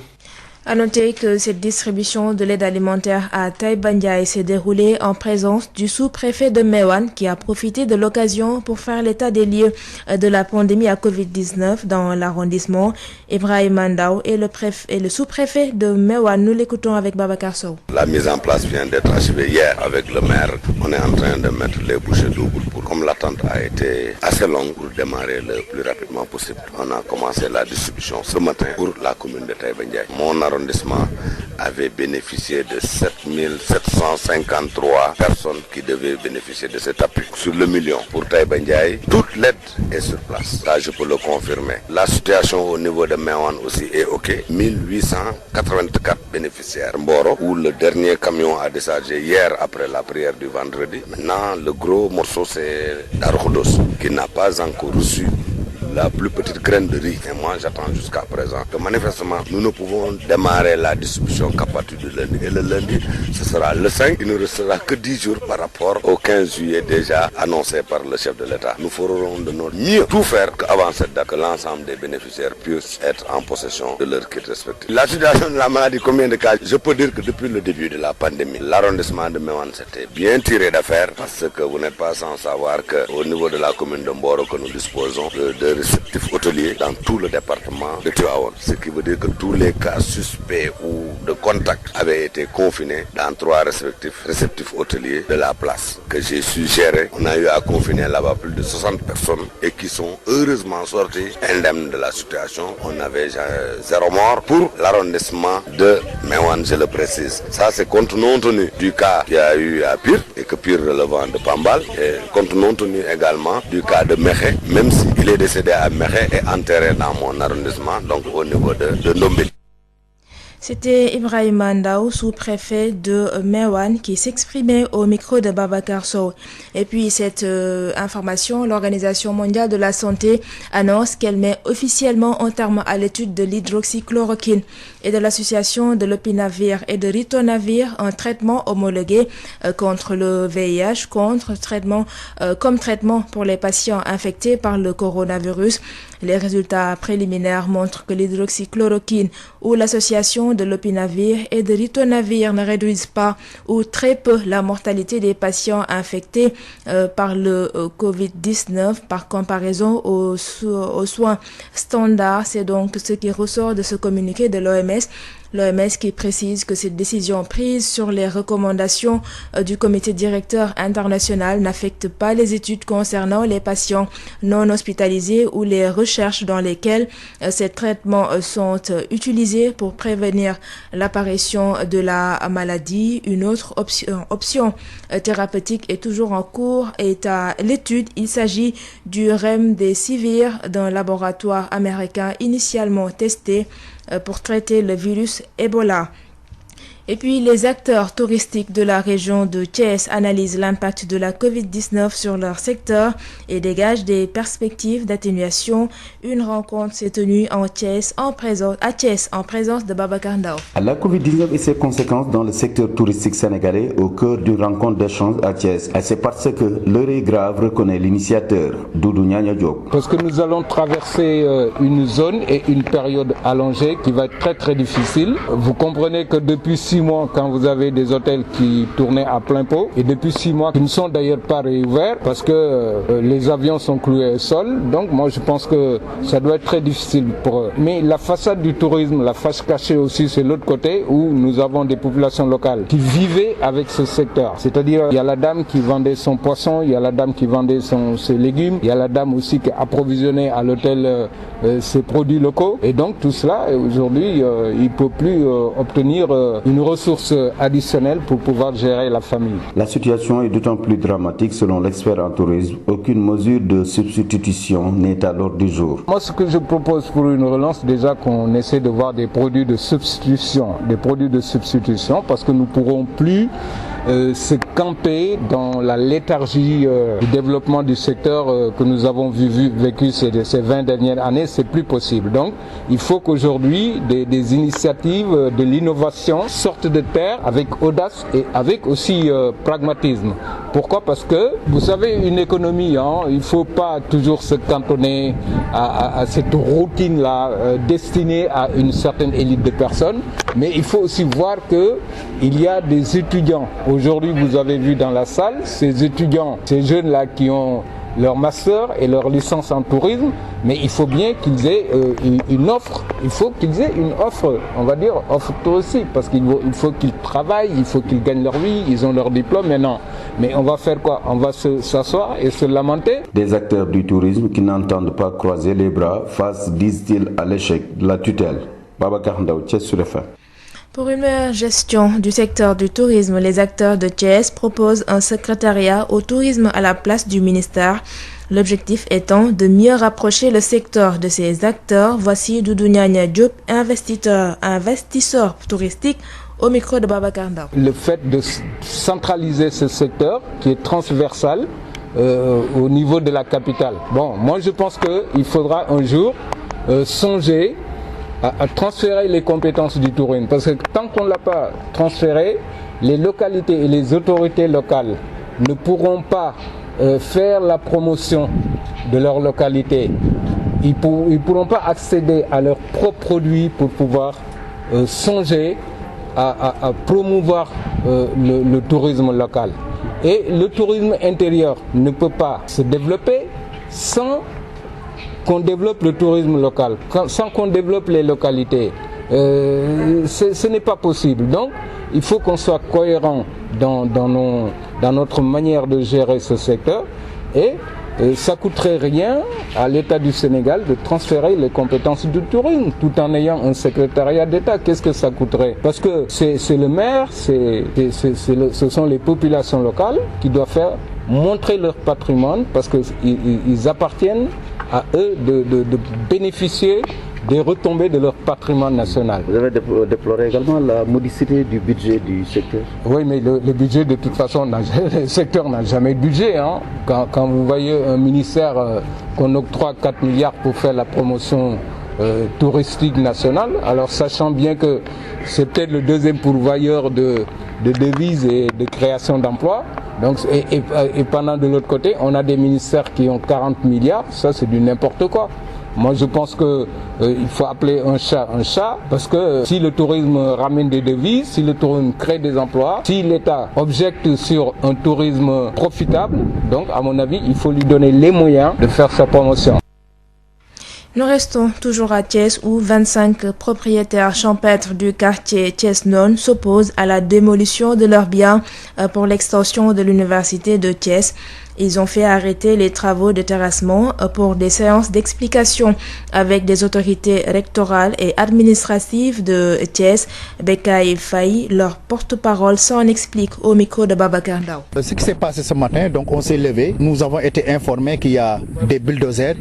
À noter que cette distribution de l'aide alimentaire à Taïba Ndiaye s'est déroulée en présence du sous-préfet de Meouane qui a profité de l'occasion pour faire l'état des lieux de la pandémie à Covid-19 dans l'arrondissement. Ibrahim Ndaw et le sous-préfet de Meouane. Nous l'écoutons avec Babacar Sow. La mise en place vient d'être achevée hier avec le maire. On est en train de mettre les bouchées doubles pour, comme l'attente a été assez longue, pour démarrer le plus rapidement possible. On a commencé la distribution ce matin pour la commune de Taïba Ndiaye. Mon arrondissement avait bénéficié de 7753 personnes qui devaient bénéficier de cet appui. Sur le million, pour Taïba Ndiaye, toute l'aide est sur place. Ça, je peux le confirmer. La situation au niveau de Meouane aussi est OK. 1884 bénéficiaires. Mboro, où le dernier camion a déchargé hier après la prière du vendredi. Maintenant, le gros morceau, c'est Daroukhoudoss, qui n'a pas encore reçu la plus petite graine de riz. Et moi, j'attends jusqu'à présent que manifestement, nous ne pouvons démarrer la distribution qu'à partir de lundi. Et le lundi, ce sera le 5. Il ne restera que 10 jours par rapport au 15 juillet déjà annoncé par le chef de l'État. Nous ferons de notre mieux tout faire qu'avant cette date, que l'ensemble des bénéficiaires puissent être en possession de leur kit respectif. La situation de la maladie, combien de cas? Je peux dire que depuis le début de la pandémie, l'arrondissement de Meouane s'était bien tiré d'affaire, parce que vous n'êtes pas sans savoir qu'au niveau de la commune de Mboro, que nous disposons de réceptifs hôteliers dans tout le département de Tivaouane. Ce qui veut dire que tous les cas suspects ou de contact avaient été confinés dans 3 réceptifs hôteliers de la place que j'ai su gérer. On a eu à confiner là-bas plus de 60 personnes et qui sont heureusement sorties indemnes de la situation. On avait 0 mort pour l'arrondissement de Meouane, je le précise. Ça, c'est compte non tenu du cas qu'il y a eu à Pire et que Pire relevant de Pambal, et compte non tenu également du cas de Mékhé, même s'il est décédé à Mékhé et enterré dans mon arrondissement, donc au niveau de Ndombeli. C'était Ibrahima Ndao, sous-préfet de Meouane, qui s'exprimait au micro de Babacar Sow. Et puis cette information, l'Organisation mondiale de la santé annonce qu'elle met officiellement un terme à l'étude de l'hydroxychloroquine et de l'association de l'opinavir et de ritonavir, un traitement homologué contre le VIH, comme traitement pour les patients infectés par le coronavirus. Les résultats préliminaires montrent que l'hydroxychloroquine ou l'association de l'opinavir et de ritonavir ne réduisent pas ou très peu la mortalité des patients infectés par le Covid-19 par comparaison aux soins standards. C'est donc ce qui ressort de ce communiqué de l'OMS. L'OMS qui précise que cette décision prise sur les recommandations du comité directeur international n'affecte pas les études concernant les patients non hospitalisés ou les recherches dans lesquelles ces traitements sont utilisés pour prévenir l'apparition de la maladie. Une autre option thérapeutique est toujours en cours et est à l'étude. Il s'agit du remdesivir d'un laboratoire américain initialement testé pour traiter le virus Ebola. Et puis, les acteurs touristiques de la région de Thiès analysent l'impact de la Covid-19 sur leur secteur et dégagent des perspectives d'atténuation. Une rencontre s'est tenue à Thiès en présence de Babacar Ndao. La Covid-19 et ses conséquences dans le secteur touristique sénégalais au cœur d'une rencontre d'échange à Thiès. Et c'est parce que l'heure est grave, reconnaît l'initiateur, Doudou Niania Diop. Parce que nous allons traverser une zone et une période allongée qui va être très très difficile. Vous comprenez que depuis 6 mois, quand vous avez des hôtels qui tournaient à plein pot, et depuis 6 mois qui ne sont d'ailleurs pas réouverts parce que les avions sont cloués au sol. Donc moi je pense que ça doit être très difficile pour eux. Mais la façade du tourisme, la face cachée aussi, c'est l'autre côté où nous avons des populations locales qui vivaient avec ce secteur. C'est-à-dire il y a la dame qui vendait son poisson, il y a la dame qui vendait ses légumes, il y a la dame aussi qui approvisionnait à l'hôtel ses produits locaux. Et donc tout cela, aujourd'hui, il ne peut plus obtenir une ressource additionnelle pour pouvoir gérer la famille. La situation est d'autant plus dramatique selon l'expert en tourisme. Aucune mesure de substitution n'est à l'ordre du jour. Moi, ce que je propose pour une relance, déjà qu'on essaie de voir des produits de substitution, parce que nous ne pourrons plus se camper dans la léthargie du développement du secteur que nous avons vécu ces 20 dernières années. C'est plus possible. Donc, il faut qu'aujourd'hui, des initiatives de l'innovation sortent de terre avec audace et avec aussi pragmatisme. Pourquoi? Parce que, vous savez, une économie, il ne faut pas toujours se cantonner à cette routine-là destinée à une certaine élite de personnes, mais il faut aussi voir qu'il y a des étudiants. Aujourd'hui, vous avez vu dans la salle, ces étudiants, ces jeunes-là qui ont leur master et leur licence en tourisme, mais il faut bien qu'ils aient une offre. Il faut qu'ils aient une offre, on va dire offre touristique, parce qu'il faut qu'ils travaillent, il faut qu'ils gagnent leur vie, ils ont leur diplôme, mais non. Mais on va faire quoi? On va s'asseoir et se lamenter. Des acteurs du tourisme qui n'entendent pas croiser les bras face, disent-ils, à l'échec de la tutelle. Babacar Ndao, Thiès sur FM. Pour une meilleure gestion du secteur du tourisme, les acteurs de Thiès proposent un secrétariat au tourisme à la place du ministère. L'objectif étant de mieux rapprocher le secteur de ses acteurs. Voici Doudou Niania Diop, investisseur touristique, au micro de Babacar Ndao. Le fait de centraliser ce secteur qui est transversal au niveau de la capitale. Bon, moi je pense qu'il faudra un jour songer à transférer les compétences du tourisme. Parce que tant qu'on ne l'a pas transféré, les localités et les autorités locales ne pourront pas faire la promotion de leur localité. Ils ne pourront pas accéder à leurs propres produits pour pouvoir songer à promouvoir le tourisme local. Et le tourisme intérieur ne peut pas se développer sans qu'on développe le tourisme local, sans qu'on développe les localités. Ce n'est pas possible. Donc, il faut qu'on soit cohérent dans notre manière de gérer ce secteur et ça ne coûterait rien à l'État du Sénégal de transférer les compétences du tourisme tout en ayant un secrétariat d'État. Qu'est-ce que ça coûterait? Parce que c'est le maire, ce sont les populations locales qui doivent montrer leur patrimoine parce qu'ils appartiennent à eux de bénéficier des retombées de leur patrimoine national. Vous avez déploré également la modicité du budget du secteur. Oui, mais le budget, de toute façon, le secteur n'a jamais de budget. Hein. Quand vous voyez un ministère qu'on octroie 4 milliards pour faire la promotion touristique nationale, alors sachant bien que c'est peut-être le deuxième pourvoyeur de devises et de création d'emplois, donc, et pendant de l'autre côté, on a des ministères qui ont 40 milliards, ça c'est du n'importe quoi. Moi je pense qu'il faut appeler un chat, parce que si le tourisme ramène des devises, si le tourisme crée des emplois, si l'État objecte sur un tourisme profitable, donc à mon avis il faut lui donner les moyens de faire sa promotion. Nous restons toujours à Thiès où 25 propriétaires champêtres du quartier Thiès-Nord s'opposent à la démolition de leurs biens pour l'extension de l'université de Thiès. Ils ont fait arrêter les travaux de terrassement pour des séances d'explication avec des autorités rectorales et administratives de Thiès. Bekay Faye, leur porte-parole, s'en explique au micro de Babacar Ndao. Ce qui s'est passé ce matin, donc on s'est levé. Nous avons été informés qu'il y a des bulldozers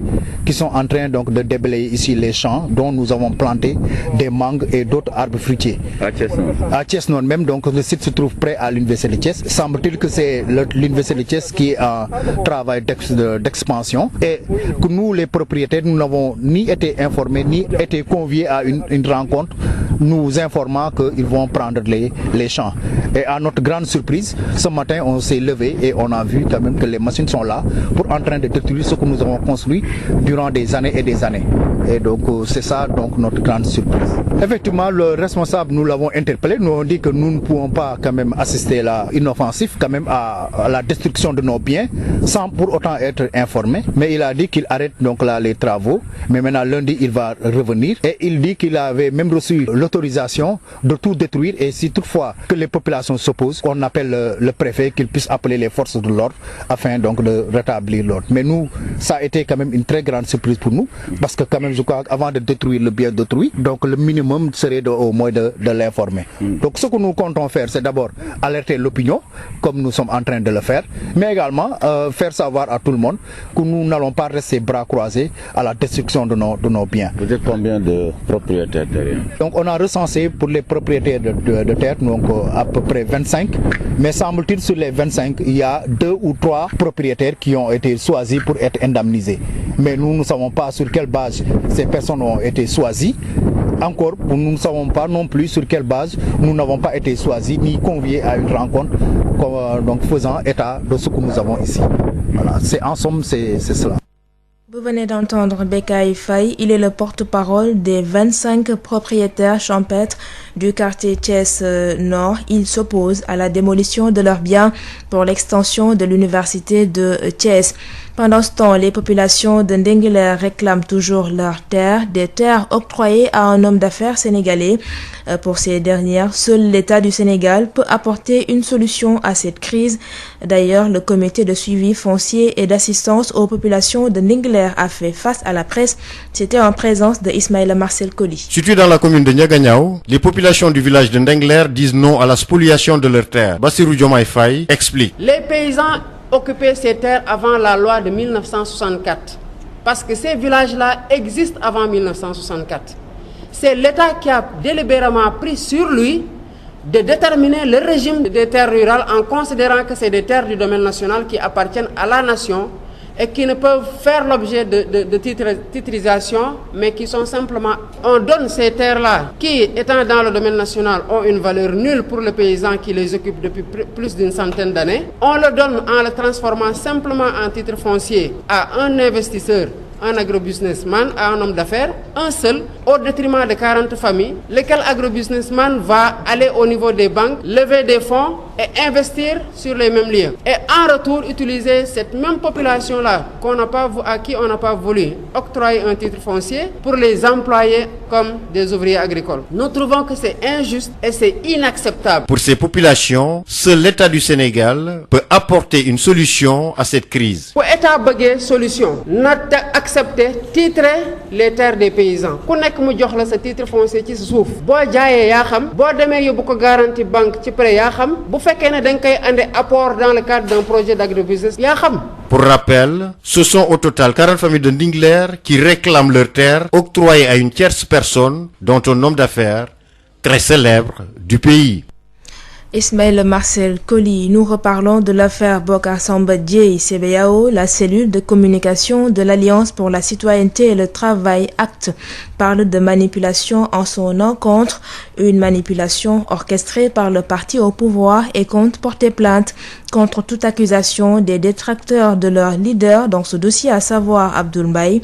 qui sont en train donc de déblayer ici les champs dont nous avons planté des mangues et d'autres arbres fruitiers. À Thiès-Nord. À Thiès-Nord même, donc le site se trouve près à l'université de Thiès. Semble-t-il que c'est l'université de Thiès qui est en travail d'expansion et que nous les propriétaires nous n'avons ni été informés ni été conviés à une rencontre nous informant qu'ils vont prendre les champs. Et à notre grande surprise, ce matin on s'est levé et on a vu quand même que les machines sont là pour en train de détruire ce que nous avons construit durant des années et des années. Et donc c'est ça donc notre grande surprise. Effectivement, le responsable, nous l'avons interpellé, nous avons dit que nous ne pouvons pas quand même assister là inoffensif quand même à la destruction de nos biens sans pour autant être informé. Mais il a dit qu'il arrête donc là les travaux. Mais maintenant lundi il va revenir et il dit qu'il avait même reçu l'autorisation de tout détruire et si toutefois que les populations s'opposent, on appelle le préfet qu'il puisse appeler les forces de l'ordre afin donc de rétablir l'ordre. Mais nous, ça a été quand même une très grande surprise pour nous parce que quand même je crois qu'avant de détruire le bien détruit, donc le minimum serait au moins de l'informer. Donc ce que nous comptons faire, c'est d'abord alerter l'opinion comme nous sommes en train de le faire, mais également faire savoir à tout le monde que nous n'allons pas rester bras croisés à la destruction de nos biens. Vous êtes combien de propriétaires derrière? Donc on a recensé pour les propriétaires de terre donc à peu près 25, mais semble-t-il sur les 25 il y a 2 ou 3 propriétaires qui ont été choisis pour être indemnisés. Mais nous ne savons pas sur quelle base ces personnes ont été choisies. Encore, nous ne savons pas non plus sur quelle base nous n'avons pas été choisis ni conviés à une rencontre donc faisant état de ce que nous avons ici. Voilà, en somme, c'est cela. Vous venez d'entendre Bekay Faye, il est le porte-parole des 25 propriétaires champêtres du quartier Thiès-Nord. Ils s'opposent à la démolition de leurs biens pour l'extension de l'université de Thiès. Pendant ce temps, les populations de Ndingler réclament toujours leurs terres, des terres octroyées à un homme d'affaires sénégalais. Pour ces dernières, seul l'État du Sénégal peut apporter une solution à cette crise. D'ailleurs, le comité de suivi foncier et d'assistance aux populations de Ndingler a fait face à la presse. C'était en présence de Ismaïla Marcel Colly. Situé dans la commune de Niaganyao, les populations du village de Ndingler disent non à la spoliation de leurs terres. Bassirou Diomaye Faye explique. Les paysans occupaient ces terres avant la loi de 1964, parce que ces villages-là existent avant 1964. C'est l'État qui a délibérément pris sur lui de déterminer le régime des terres rurales en considérant que c'est des terres du domaine national qui appartiennent à la nation et qui ne peuvent faire l'objet de titrisation, mais qui sont simplement... On donne ces terres-là, qui, étant dans le domaine national, ont une valeur nulle pour le paysan qui les occupe depuis plus d'une centaine d'années. On le donne en le transformant simplement en titre foncier à un investisseur, un agrobusinessman, à un homme d'affaires, un seul, au détriment de 40 familles, lequel agrobusinessman va aller au niveau des banques, lever des fonds et investir sur les mêmes lieux. Et en retour, utiliser cette même population-là à qui on n'a pas voulu octroyer un titre foncier pour les employer comme des ouvriers agricoles. Nous trouvons que c'est injuste et c'est inacceptable. Pour ces populations, seul l'État du Sénégal peut apporter une solution à cette crise. Pour l'État bëggee solution, accepter titrer les terres des paysans. Ku nekk mu jox la sa titre foncier ci suuf. Boo jaayee yaa xam, boo demee yóbbu ko garantie banque ci prêt yaa xam, bu fekkee ne dañ koy andi apport dans le cadre d'un projet d'agrobusiness yaa xam. Pour rappel, ce sont au total 40 familles de Ndingler qui réclament leurs terres octroyées à une tierce personne, dont un homme d'affaires très célèbre du pays. Ismaël Marcel Colly, nous reparlons de l'affaire Bocar Samba Dièye CBAO. La cellule de communication de l'Alliance pour la citoyenneté et le travail ACT parle de manipulation en son encontre, une manipulation orchestrée par le parti au pouvoir et compte porter plainte contre toute accusation des détracteurs de leur leader dans ce dossier, à savoir Abdoul Mbaye.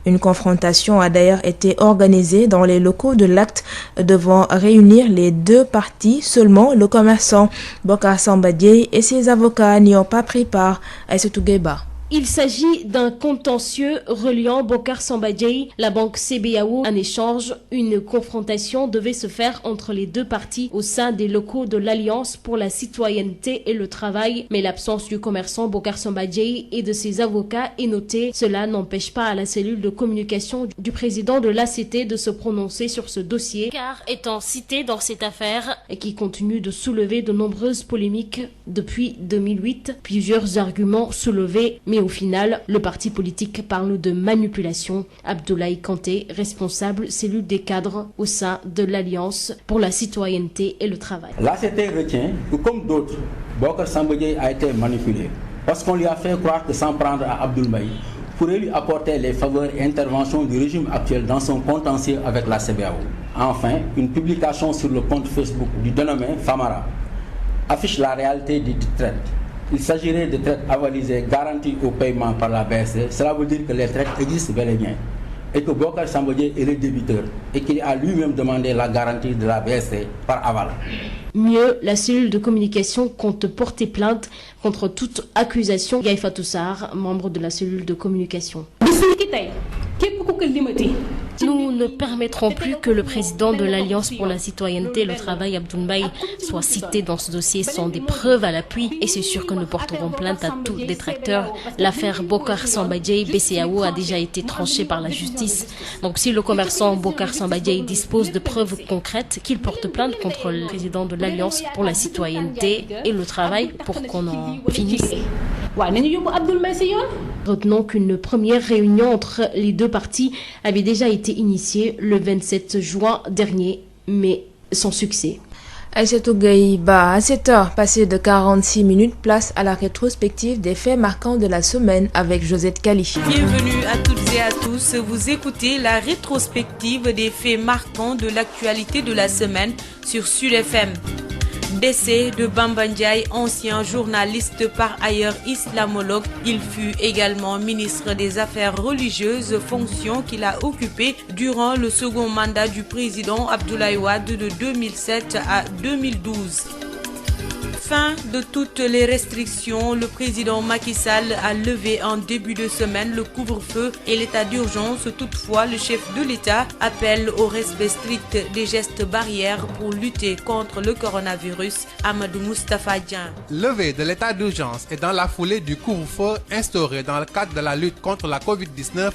Une confrontation a d'ailleurs été organisée dans les locaux de l'ACT devant réunir les deux parties. Seulement, le commerçant Bocar Samba Dièye et ses avocats n'y ont pas pris part. Aïssatou Gueba. Il s'agit d'un contentieux reliant Bocar Samba Dièye, la banque CBAO. En échange, une confrontation devait se faire entre les deux parties au sein des locaux de l'Alliance pour la citoyenneté et le travail. Mais l'absence du commerçant Bocar Samba Dièye et de ses avocats est notée. Cela n'empêche pas à la cellule de communication du président de l'ACT de se prononcer sur ce dossier, car étant cité dans cette affaire qui continue de soulever de nombreuses polémiques depuis 2008, plusieurs arguments soulevés, mais au final, le parti politique parle de manipulation. Abdoulaye Kanté, responsable cellule des cadres au sein de l'Alliance pour la citoyenneté et le travail. L'ACT retient que, comme d'autres, Bocar Samba Dièye a été manipulé parce qu'on lui a fait croire que s'en prendre à Abdoul Mbaye pourrait lui apporter les faveurs et interventions du régime actuel dans son contentieux avec la CBAO. Enfin, une publication sur le compte Facebook du dénommé Famara affiche la réalité des traites. Il s'agirait de traites avalisées garanties au paiement par la BSC. Cela veut dire que les traites existent bel et bien. Et que Bocar Samba Dièye est le débiteur et qu'il a lui-même demandé la garantie de la BSC par aval. Mieux, la cellule de communication compte porter plainte contre toute accusation. Yaye Fatou Sarr, membre de la cellule de communication. Nous ne permettrons plus que le président de l'Alliance pour la citoyenneté et le travail, Abdoul Mbaye, soit cité dans ce dossier sans des preuves à l'appui, et c'est sûr que nous porterons plainte à tous détracteurs. L'affaire Bocar Samba Dièye BCAO a déjà été tranchée par la justice. Donc si le commerçant Bocar Samba Dièye dispose de preuves concrètes, qu'il porte plainte contre le président de l'Alliance pour la citoyenneté et le travail pour qu'on en finisse. Retenons qu'une première réunion entre les deux parties avait déjà été initiée le 27 juin dernier, mais sans succès. Aïssatou Gueba, à 7h, passé de 46 minutes, place à la rétrospective des faits marquants de la semaine avec Josette Kali. Bienvenue à toutes et à tous, vous écoutez la rétrospective des faits marquants de l'actualité de la semaine sur Sud FM. Décès de Bamba Ndiaye, ancien journaliste par ailleurs islamologue. Il fut également ministre des Affaires religieuses, fonction qu'il a occupée durant le second mandat du président Abdoulaye Wade de 2007 à 2012. Fin de toutes les restrictions. Le président Macky Sall a levé en début de semaine le couvre-feu et l'état d'urgence. Toutefois, le chef de l'État appelle au respect strict des gestes barrières pour lutter contre le coronavirus. Amadou Moustapha Dian. Levée de l'état d'urgence et dans la foulée du couvre-feu instauré dans le cadre de la lutte contre la Covid-19,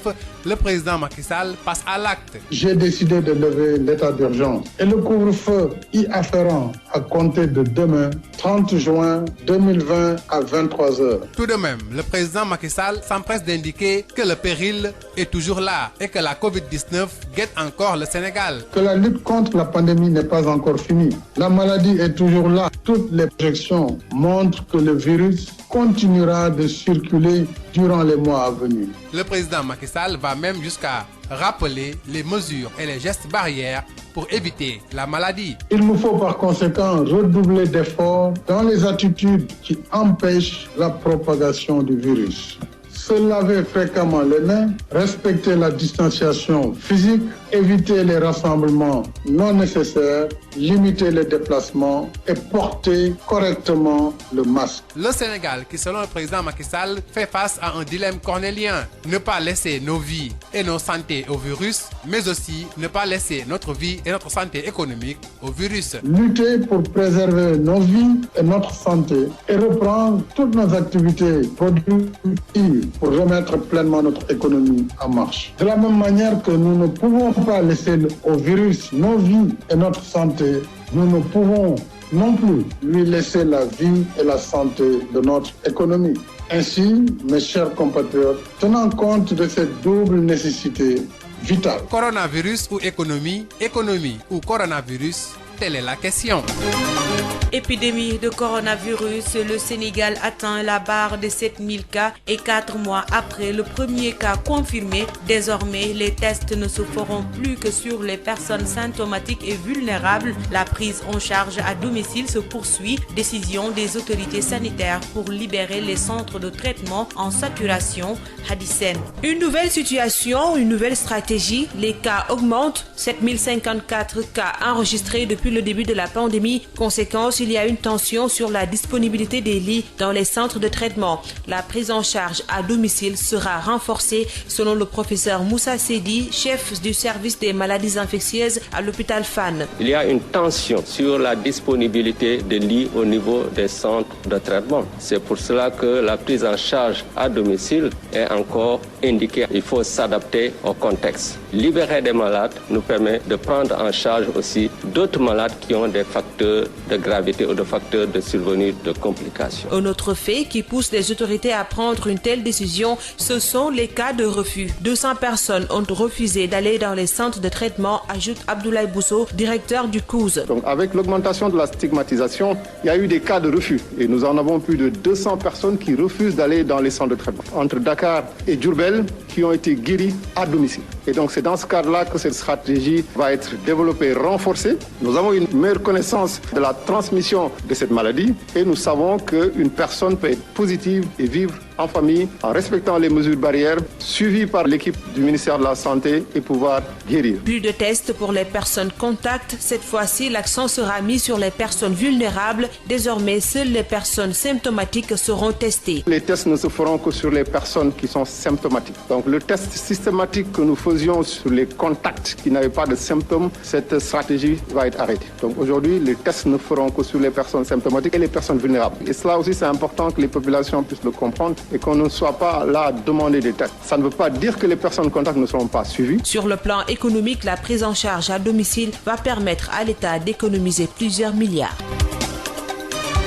le président Macky Sall passe à l'acte. J'ai décidé de lever l'état d'urgence et le couvre-feu y afférent à compter de demain, 30 juin 2020 à 23h. Tout de même, le président Macky Sall s'empresse d'indiquer que le péril est toujours là et que la Covid-19 guette encore le Sénégal. Que la lutte contre la pandémie n'est pas encore finie. La maladie est toujours là. Toutes les projections montrent que le virus continuera de circuler durant les mois à venir. Le président Macky Sall va même jusqu'à rappeler les mesures et les gestes barrières pour éviter la maladie. Il nous faut par conséquent redoubler d'efforts dans les attitudes qui empêchent la propagation du virus. Se laver fréquemment les mains, respecter la distanciation physique, éviter les rassemblements non nécessaires, limiter les déplacements et porter correctement le masque. Le Sénégal, qui selon le président Macky Sall, fait face à un dilemme cornélien. Ne pas laisser nos vies et nos santé au virus, mais aussi ne pas laisser notre vie et notre santé économique au virus. Lutter pour préserver nos vies et notre santé et reprendre toutes nos activités productives pour remettre pleinement notre économie en marche. De la même manière que nous ne pouvons pas laisser au virus nos vies et notre santé, nous ne pouvons non plus lui laisser la vie et la santé de notre économie. Ainsi, mes chers compatriotes, tenant compte de cette double nécessité vitale. Coronavirus ou économie, économie ou coronavirus, telle est la question. Épidémie de coronavirus, le Sénégal atteint la barre de 7000 cas et 4 mois après le premier cas confirmé. Désormais, les tests ne se feront plus que sur les personnes symptomatiques et vulnérables. La prise en charge à domicile se poursuit. Décision des autorités sanitaires pour libérer les centres de traitement en saturation. Hadisen. Une nouvelle situation, une nouvelle stratégie. Les cas augmentent. 7054 cas enregistrés depuis le début de la pandémie. Conséquence, il y a une tension sur la disponibilité des lits dans les centres de traitement. La prise en charge à domicile sera renforcée selon le professeur Moussa Sedi, chef du service des maladies infectieuses à l'hôpital Fann. Il y a une tension sur la disponibilité des lits au niveau des centres de traitement. C'est pour cela que la prise en charge à domicile est encore indiquée. Il faut s'adapter au contexte. Libérer des malades nous permet de prendre en charge aussi d'autres malades qui ont des facteurs de gravité ou de facteurs de survenue de complications. Un autre fait qui pousse les autorités à prendre une telle décision, ce sont les cas de refus. 200 personnes ont refusé d'aller dans les centres de traitement, ajoute Abdoulaye Bousso, directeur du COUS. Donc avec l'augmentation de la stigmatisation, il y a eu des cas de refus et nous en avons plus de 200 personnes qui refusent d'aller dans les centres de traitement. Entre Dakar et Diourbel, qui ont été guéris à domicile. Et donc c'est dans ce cadre-là que cette stratégie va être développée, renforcée. Nous avons une meilleure connaissance de la transmission de cette maladie et nous savons qu'une personne peut être positive et vivre en famille en respectant les mesures barrières suivies par l'équipe du ministère de la Santé et pouvoir guérir. Plus de tests pour les personnes contacts. Cette fois-ci, l'accent sera mis sur les personnes vulnérables. Désormais, seules les personnes symptomatiques seront testées. Les tests ne se feront que sur les personnes qui sont symptomatiques. Donc le test systématique que nous faisions sur les contacts qui n'avaient pas de symptômes, cette stratégie va être arrêtée. Donc aujourd'hui, les tests ne feront que sur les personnes symptomatiques et les personnes vulnérables. Et cela aussi, c'est important que les populations puissent le comprendre et qu'on ne soit pas là à demander des tests. Ça ne veut pas dire que les personnes contacts ne seront pas suivies. Sur le plan économique, la prise en charge à domicile va permettre à l'État d'économiser plusieurs milliards.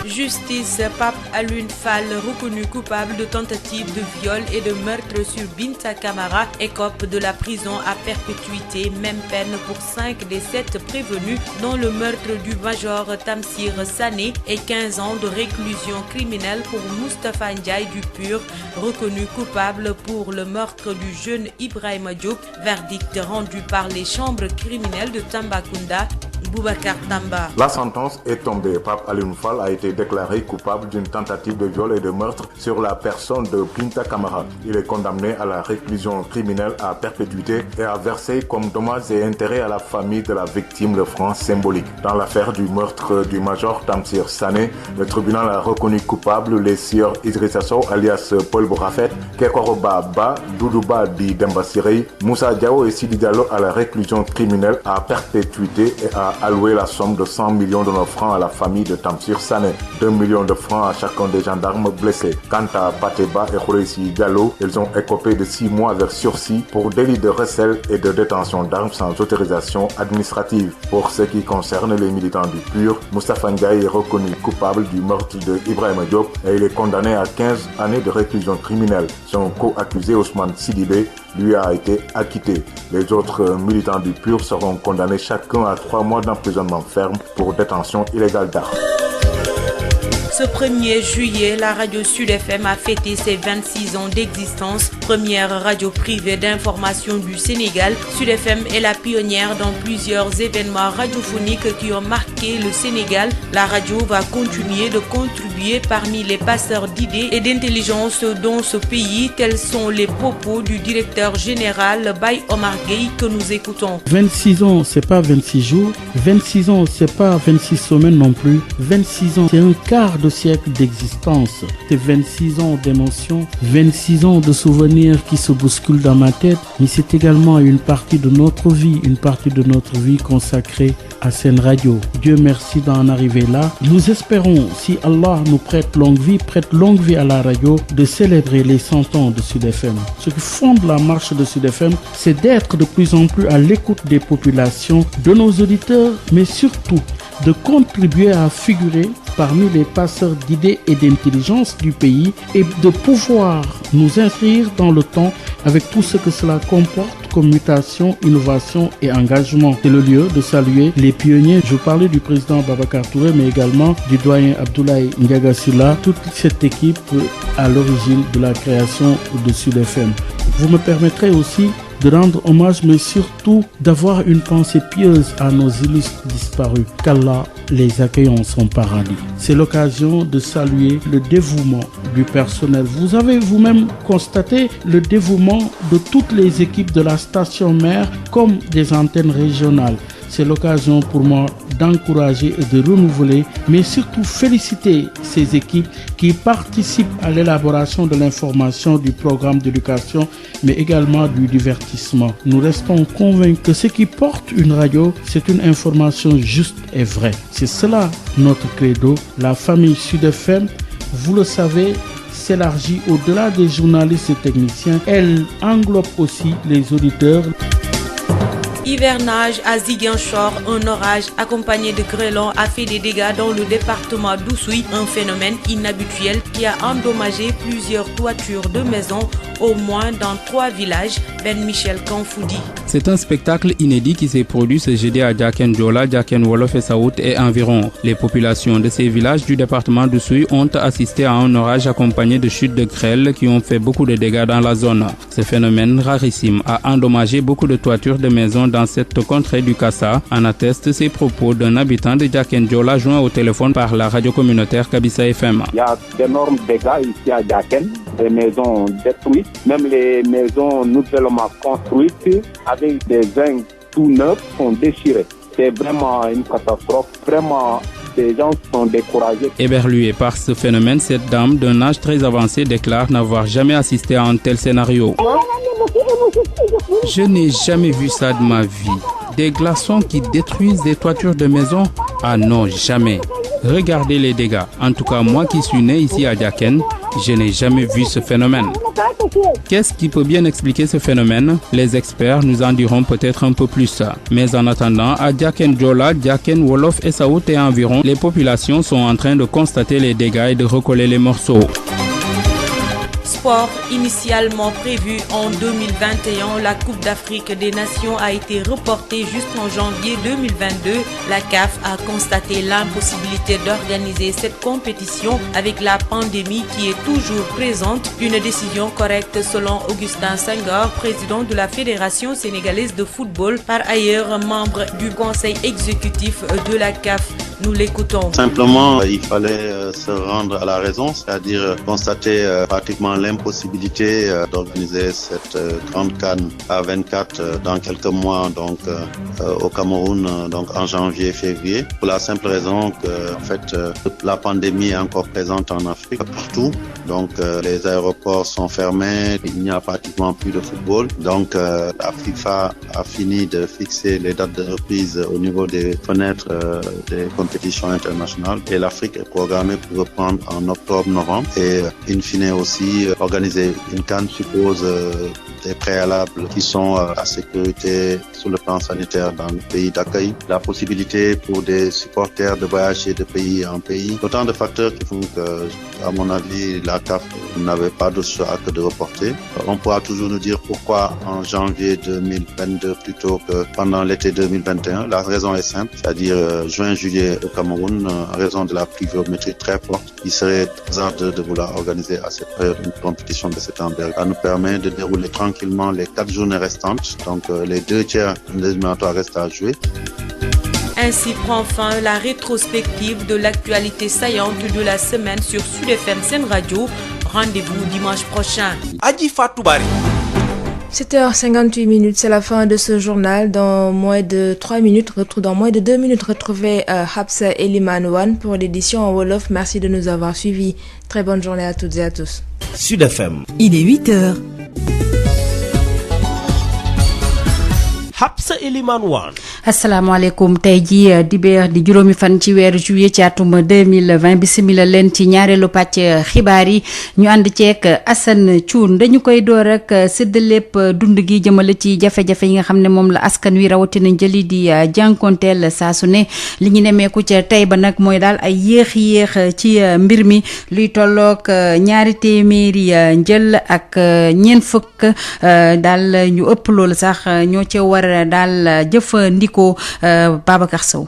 Justice, Pape Alioune Fall, reconnu coupable de tentative de viol et de meurtre sur Binta Camara, écope de la prison à perpétuité, même peine pour 5 des 7 prévenus, dont le meurtre du major Tamsir Sané et 15 ans de réclusion criminelle pour Moustapha Ndiaye du PUR, reconnu coupable pour le meurtre du jeune Ibrahima Diop, verdict rendu par les chambres criminelles de Tambacounda. Boubacar Tamba. La sentence est tombée. Pape Alioune Fall a été déclaré coupable d'une tentative de viol et de meurtre sur la personne de Binta Camara. Il est condamné à la réclusion criminelle à perpétuité et a versé comme dommages et intérêts à la famille de la victime le franc symbolique. Dans l'affaire du meurtre du major Tamsir Sané, le tribunal a reconnu coupable les sieurs Idrissa Sow alias Paul Bourafet, Kekoroba Ba, Doudouba Di Demba Siré, Moussa Diao et Sidi Diallo à la réclusion criminelle à perpétuité et a alloué la somme de 100 millions de nos francs à la famille de Tamsir Sané, 2 millions de francs à chacun des gendarmes blessés. Quant à Pateba et Khoureyssi Diallo, ils ont écopé de 6 mois avec sursis pour délit de recel et de détention d'armes sans autorisation administrative. Pour ce qui concerne les militants du PUR, Moustapha Ndiaye est reconnu coupable du meurtre de Ibrahima Diop et il est condamné à 15 années de réclusion criminelle. Son co-accusé Ousmane Sidibé lui a été acquitté. Les autres militants du PUR seront condamnés chacun à 3 mois d'emprisonnement ferme pour détention illégale d'armes. Ce 1er juillet, la radio Sud FM a fêté ses 26 ans d'existence. Première radio privée d'information du Sénégal, Sud FM est la pionnière dans plusieurs événements radiophoniques qui ont marqué le Sénégal. La radio va continuer de contribuer parmi les passeurs d'idées et d'intelligence dans ce pays. Tels sont les propos du directeur général Baye Omar Gueye que nous écoutons. 26 ans, c'est pas 26 jours. 26 ans, c'est pas 26 semaines non plus. 26 ans, c'est un quart de siècle d'existence. C'est 26 ans d'émotions, 26 ans de souvenirs qui se bousculent dans ma tête, mais c'est également une partie de notre vie consacrée à Sen Radio. Dieu merci d'en arriver là. Nous espérons, si Allah nous prête longue vie à la radio, de célébrer les 100 ans de Sud FM. Ce qui fonde la marche de Sud FM, c'est d'être de plus en plus à l'écoute des populations, de nos auditeurs, mais surtout de contribuer à figurer parmi les passeurs d'idées et d'intelligence du pays et de pouvoir nous inscrire dans le temps avec tout ce que cela comporte comme mutation, innovation et engagement. C'est le lieu de saluer les pionniers. Je parlais du président Babacar Touré, mais également du doyen Abdoulaye Ndiaga Sylla, toute cette équipe à l'origine de la création de Sud FM. Vous me permettrez aussi de rendre hommage, mais surtout d'avoir une pensée pieuse à nos illustres disparus. Qu'Allah les accueille en son paradis. C'est l'occasion de saluer le dévouement du personnel. Vous avez vous-même constaté le dévouement de toutes les équipes de la station mère comme des antennes régionales. C'est l'occasion pour moi d'encourager et de renouveler, mais surtout féliciter ces équipes qui participent à l'élaboration de l'information du programme d'éducation, mais également du divertissement. Nous restons convaincus que ce qui porte une radio, c'est une information juste et vraie. C'est cela notre credo. La famille Sud FM, vous le savez, s'élargit au-delà des journalistes et techniciens. Elle englobe aussi les auditeurs. Hivernage à Ziguinchor, un orage accompagné de grêlons a fait des dégâts dans le département d'Oussouye, un phénomène inhabituel qui a endommagé plusieurs toitures de maisons, au moins dans 3 villages. Ben Michel Kanfoudi. C'est un spectacle inédit qui s'est produit ce jeudi à Diaken Diola, Diaken Wolof et Saout et environ. Les populations de ces villages du département d'Oussouye ont assisté à un orage accompagné de chutes de grêle qui ont fait beaucoup de dégâts dans la zone. Ce phénomène rarissime a endommagé beaucoup de toitures de maisons dans cette contrée du Kassa, en atteste ces propos d'un habitant de Diaken Diola joint au téléphone par la radio communautaire Kabissa FM. Il y a d'énormes dégâts ici à Diaken, des maisons détruites, même les maisons nouvellement construites avec des zincs tout neufs sont déchirés. C'est vraiment une catastrophe, vraiment. Les gens sont découragés. Éberluée par ce phénomène, cette dame d'un âge très avancé déclare n'avoir jamais assisté à un tel scénario. Je n'ai jamais vu ça de ma vie. Des glaçons qui détruisent des toitures de maisons? Ah non, jamais. Regardez les dégâts. En tout cas, moi qui suis né ici à Diaken, je n'ai jamais vu ce phénomène. Qu'est-ce qui peut bien expliquer ce phénomène? Les experts nous en diront peut-être un peu plus. Mais en attendant, à Diaken Diola, Diaken Wolof et Saout et environ, les populations sont en train de constater les dégâts et de recoller les morceaux. sport. Initialement prévue en 2021, la Coupe d'Afrique des Nations a été reportée jusqu'en janvier 2022. La CAF a constaté l'impossibilité d'organiser cette compétition avec la pandémie qui est toujours présente. Une décision correcte selon Augustin Senghor, président de la Fédération sénégalaise de football, par ailleurs membre du conseil exécutif de la CAF. Nous l'écoutons. Simplement, il fallait se rendre à la raison, c'est-à-dire constater pratiquement l'impossibilité d'organiser cette grande CAN A24 dans quelques mois, donc au Cameroun, donc en janvier-février, pour la simple raison que, en fait, la pandémie est encore présente en Afrique partout. Donc, les aéroports sont fermés, il n'y a pratiquement plus de football. Donc, la FIFA a fini de fixer les dates de reprise au niveau des fenêtres des compétitions internationales et l'Afrique est programmée pour reprendre en octobre-novembre et in fine aussi organiser une CAN suppose des préalables qui sont la sécurité sur le plan sanitaire dans le pays d'accueil, la possibilité pour des supporters de voyager de pays en pays, autant de facteurs qui font que, à mon avis, la CAF n'avait pas de choix que de reporter. On pourra toujours nous dire pourquoi en janvier 2022 plutôt que pendant l'été 2021. La raison est simple, c'est-à-dire juin-juillet au Cameroun, en raison de la pluviométrie très forte, il serait hasardeux de vouloir organiser à cette période une compétition de cette envergure. Ça nous permet de dérouler tranquillement les 4 journées restantes, donc les 2 tiers des éliminatoires restent à jouer. Ainsi prend fin la rétrospective de l'actualité saillante de la semaine sur Sud FM Sen Radio. Rendez-vous dimanche prochain. Adji Fatou Bari. 7h58, c'est la fin de ce journal. Dans moins de 2 minutes, retrouvez Hapsa Eliman Wan pour l'édition en Wolof. Merci de nous avoir suivis. Très bonne journée à toutes et à tous. Sud FM. Il est 8h. Hapsa Eliman Wan. asalaamaaleykum tey ji dibéer di juróomi fan ci weeru juillet ci atum 2020 bisimila leen ci ñaareelu pàcc xibaar yi ñu ànd ceek Assane Thioune dañu koy door ak séddaleep dund gi jëmale ci jafe-jafe yi nga xam ne moom la askan wi rawatina njëli di jànkonteel saa su ne li ñu nemeeku ca tey ba nag mooy daal ay yéex ci mbir mi luy tolloog 2 téeméeri njël ak 4 daal ñu ëpp loolu sax ñoo ca war daal jëfandikoo Babacar Sow.